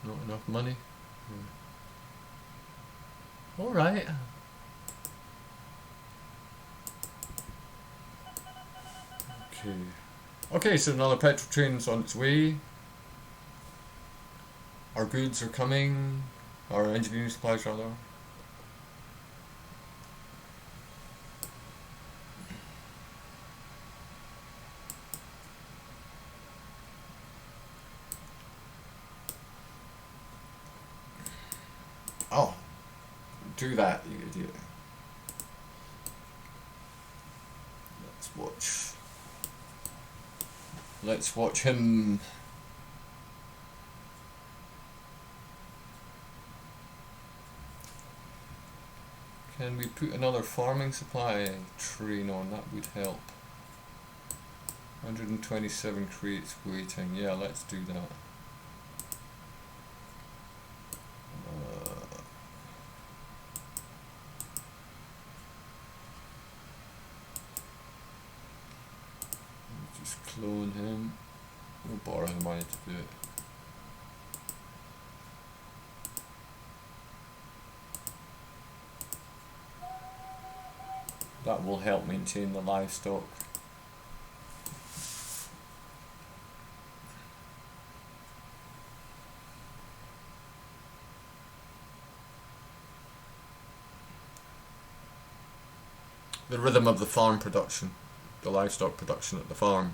Not enough money. Alright. Okay, so another petrol train's on its way. Our goods are coming. Our engineering supplies rather. Oh, do that, you idiot. Let's watch him. Can we put another farming supply train on? That would help. 127 crates waiting. Yeah, let's do that. Just clone him. We'll borrow the money to do it. That will help maintain the livestock. The rhythm of the farm production, the livestock production at the farm.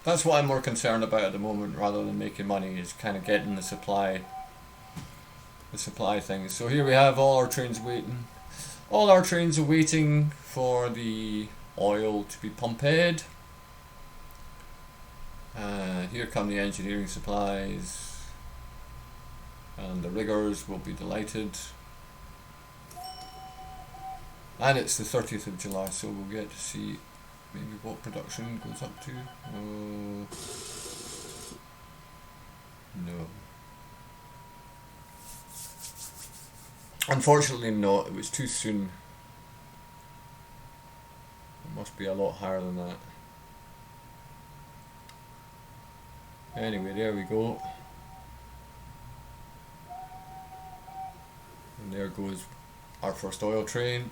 That's what I'm more concerned about at the moment, rather than making money, is kind of getting the supply things. So here we have all our trains waiting. All our trains are waiting for the oil to be pumped. Here come the engineering supplies, and the riggers will be delighted. And it's the 30th of July, so we'll get to see maybe what production goes up to. No. Unfortunately not, it was too soon. It must be a lot higher than that. Anyway, there we go. And there goes our first oil train.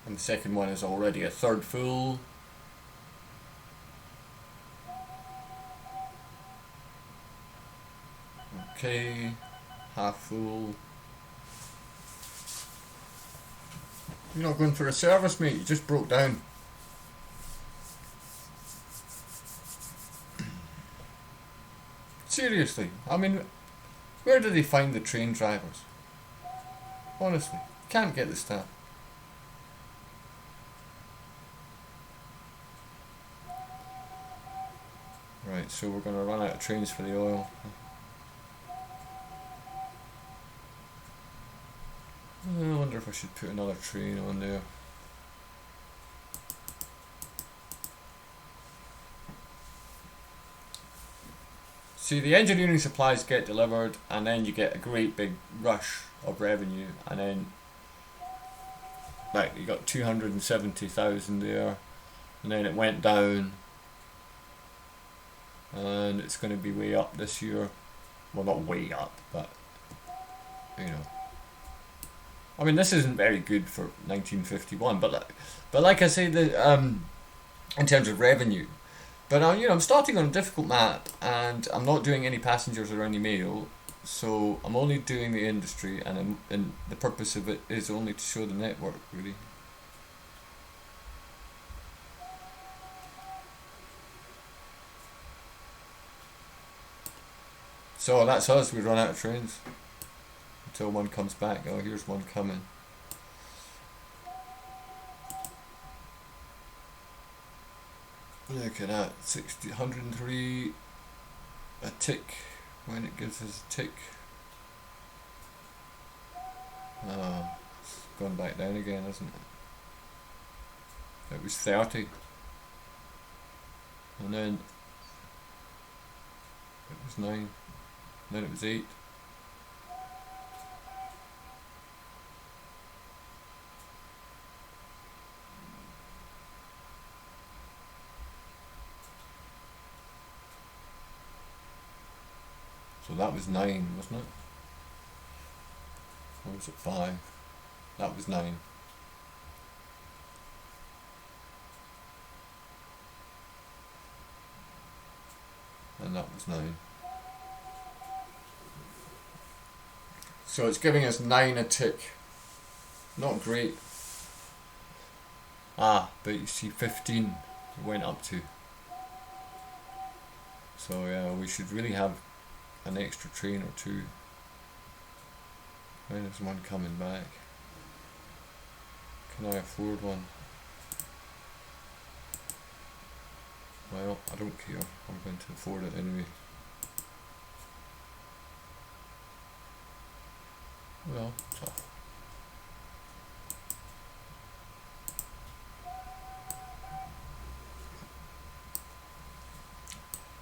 And the second one is already a third full. Okay, half full. You're not going for a service, mate, you just broke down. Seriously, I mean, where do they find the train drivers? Honestly, can't get the staff. Right, so we're going to run out of trains for the oil. I wonder if I should put another train on there. See, the engineering supplies get delivered, and then you get a great big rush of revenue, and then, like, you got 270,000 there, and then it went down, and it's going to be way up this year. Well, not way up, but, you know. I mean, this isn't very good for 1951, but like I say, in terms of revenue. But I'm starting on a difficult map, and I'm not doing any passengers or any mail, so I'm only doing the industry, and the purpose of it is only to show the network, really. So that's us. We run out of trains until one comes back. Oh, here's one coming. Look at that, 103, a tick, when it gives us a tick. Oh, it's gone back down again, isn't it? It was 30. And then it was 9. And then it was 8. So that was 9, wasn't it? Or was it 5? That was 9. And that was 9. So it's giving us 9 a tick. Not great. Ah, but you see 15 it went up to. So yeah, we should really have an extra train or two. When is one coming back? Can I afford one? Well, I don't care. I'm going to afford it anyway. Well, tough.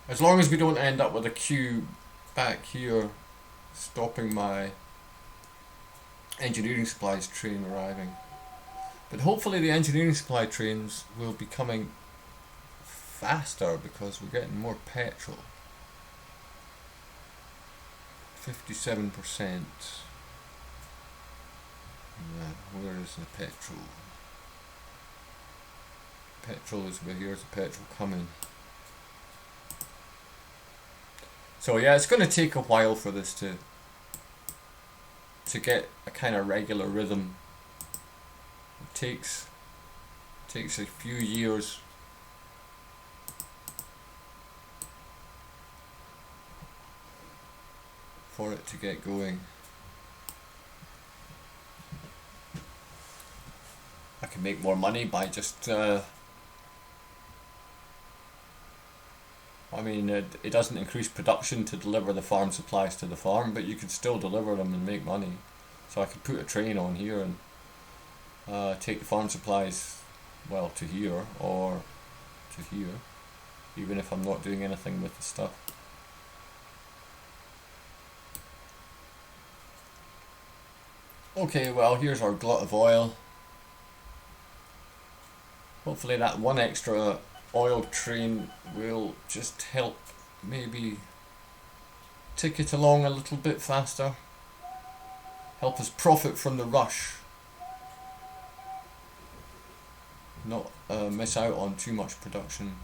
As long as we don't end up with a queue back here stopping my engineering supplies train arriving. But hopefully the engineering supply trains will be coming faster because we're getting more petrol. 57%. Where is the petrol? Petrol is where here's the petrol coming. So yeah, it's going to take a while for this to get a kind of regular rhythm. It takes a few years. For it to get going. I can make more money by just I mean, it doesn't increase production to deliver the farm supplies to the farm, but you could still deliver them and make money. So I could put a train on here and take the farm supplies, well, to here or to here, even if I'm not doing anything with the stuff. Okay, well, here's our glut of oil. Hopefully that one extra oil train will just help maybe tick it along a little bit faster, help us profit from the rush, not miss out on too much production.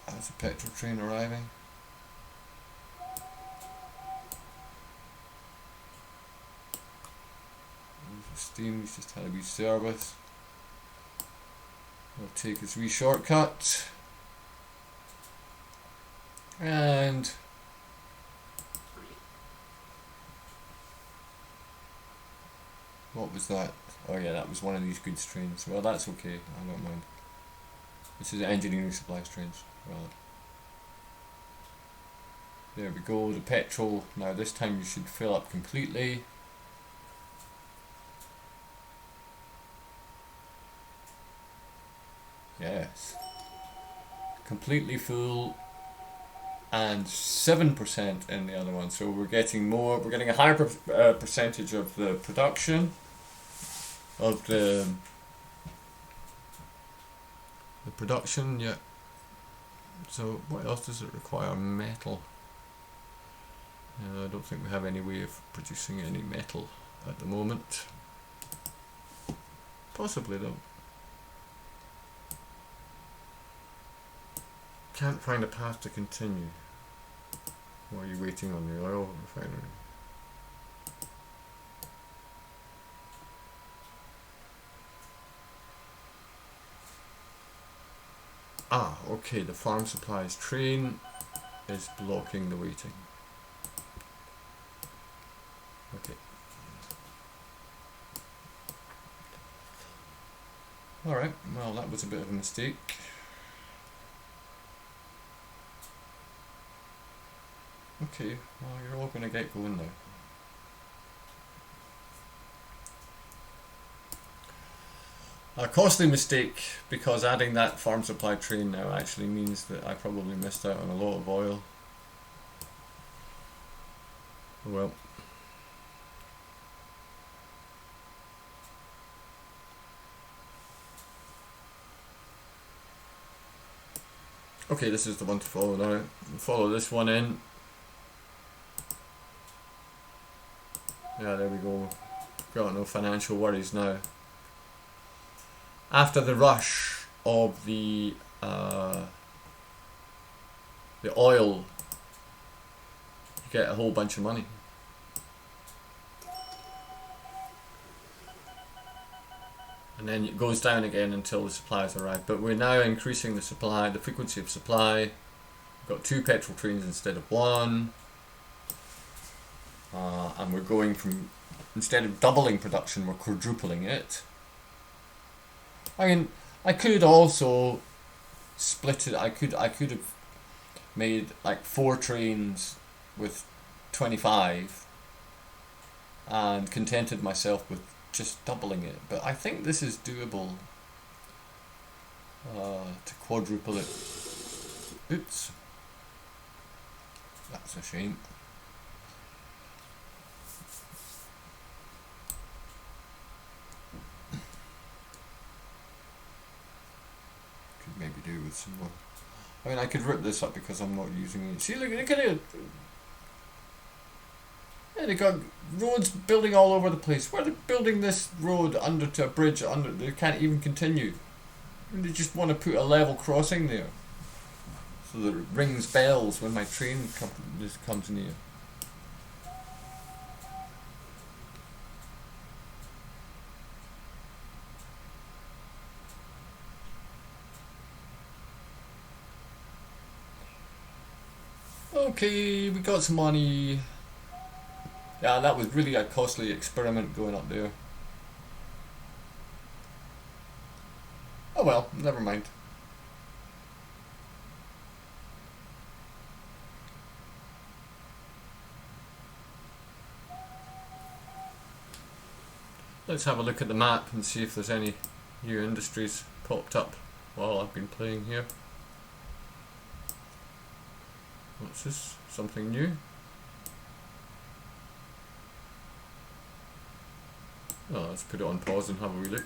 There's a petrol train arriving. Steam, he's just had a wee service. We'll take his wee shortcut. And what was that? Oh yeah, that was one of these goods trains. Well, that's okay, I don't mind. This is engineering supplies trains. Right. There we go, the petrol. Now this time you should fill up completely. Yes. Completely full. And 7% in the other one. So we're getting more, we're getting a higher percentage of the production of the production, yeah. So what else does it require? Metal. I don't think we have any way of producing any metal at the moment. Possibly though. Can't find a path to continue. While are you waiting on the oil refinery? Ah, okay, the farm supplies train is blocking the waiting. Okay. Alright, well that was a bit of a mistake. Okay, well you're all going to get going now. A costly mistake, because adding that farm supply train now actually means that I probably missed out on a lot of oil. Oh well. Okay, this is the one to follow now. Follow this one in. Yeah, there we go. Got no financial worries now. After the rush of the oil, you get a whole bunch of money. And then it goes down again until the supplies arrive. But we're now increasing the supply, the frequency of supply. We've got 2 petrol trains instead of 1. And we're going from, instead of doubling production, we're quadrupling it. I mean, I could also split it. I could have made like 4 trains with 25 and contented myself with just doubling it. But I think this is doable to quadruple it. Oops. That's a shame. Maybe do with some more. I mean, I could rip this up because I'm not using it. See, look at it. Yeah, they got roads building all over the place. Why are they building this road under to a bridge under? They can't even continue. They just want to put a level crossing there, so that it rings bells when my train comes near. Okay, we got some money. Yeah, that was really a costly experiment going up there. Oh well, never mind. Let's have a look at the map and see if there's any new industries popped up while I've been playing here. What's this? Something new? Oh, let's put it on pause and have a wee look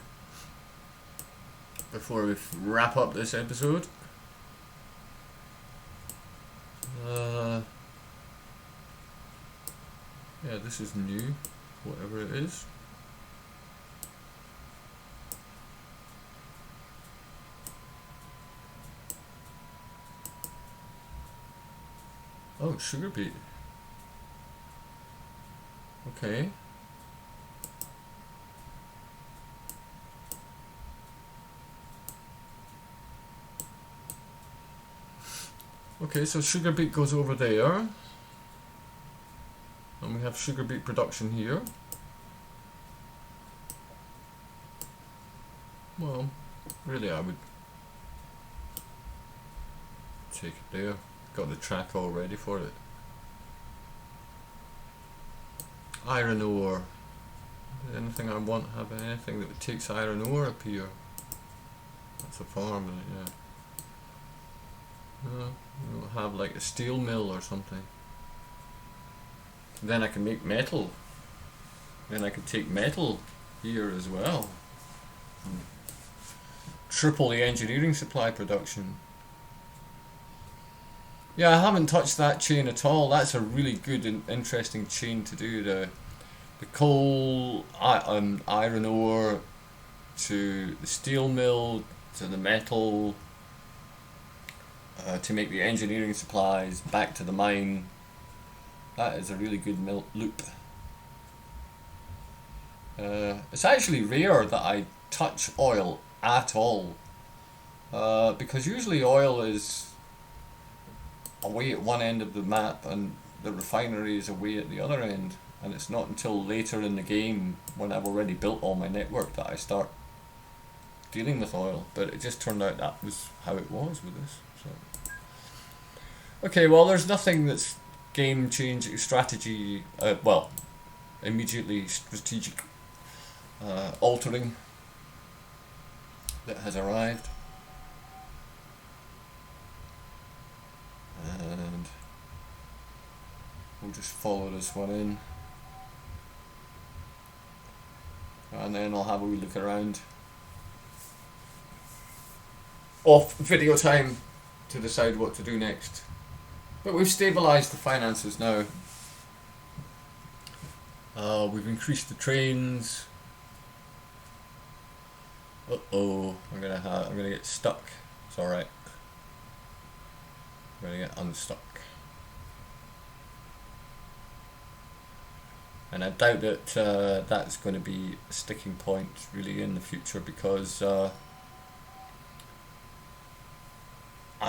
before we wrap up this episode. Yeah, this is new, whatever it is. Oh, sugar beet. Okay. Okay, so sugar beet goes over there. And we have sugar beet production here. Well, really I would take it there. Got the track all ready for it. Iron ore. Anything I want, have anything that takes iron ore up here. That's a farm, isn't it? Yeah. We'll have like a steel mill or something. Then I can make metal. Then I can take metal here as well. Triple the engineering supply production. Yeah, I haven't touched that chain at all. That's a really good and interesting chain to do. The coal, iron ore, to the steel mill, to the metal, to make the engineering supplies, back to the mine. That is a really good loop. It's actually rare that I touch oil at all, because usually oil is away at one end of the map and the refinery is away at the other end, and it's not until later in the game when I've already built all my network that I start dealing with oil. But it just turned out that was how it was with this. So okay, well, there's nothing that's game changing strategy, well, immediately strategic altering that has arrived. And we'll just follow this one in, and then I'll have a wee look around off video time to decide what to do next. But we've stabilised the finances now. We've increased the trains. Uh-oh, I'm gonna get stuck. It's alright. I'm gonna get unstuck. And I doubt that that's going to be a sticking point really in the future, because I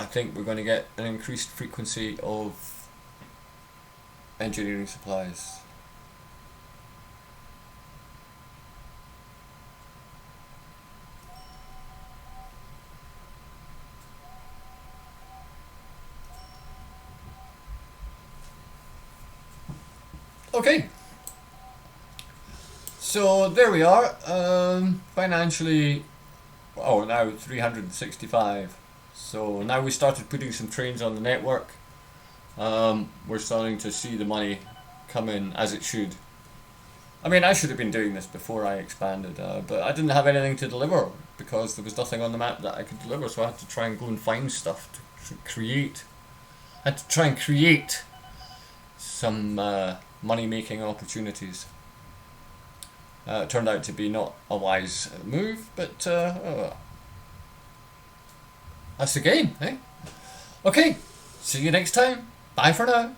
think we're going to get an increased frequency of engineering supplies. Okay, so there we are. Financially, now 365. So now we started putting some trains on the network. We're starting to see the money come in as it should. I mean, I should have been doing this before I expanded, but I didn't have anything to deliver because there was nothing on the map that I could deliver, so I had to try and go and find stuff to create. I had to try and create some money-making opportunities. It turned out to be not a wise move, but that's the game, eh? Okay, see you next time. Bye for now.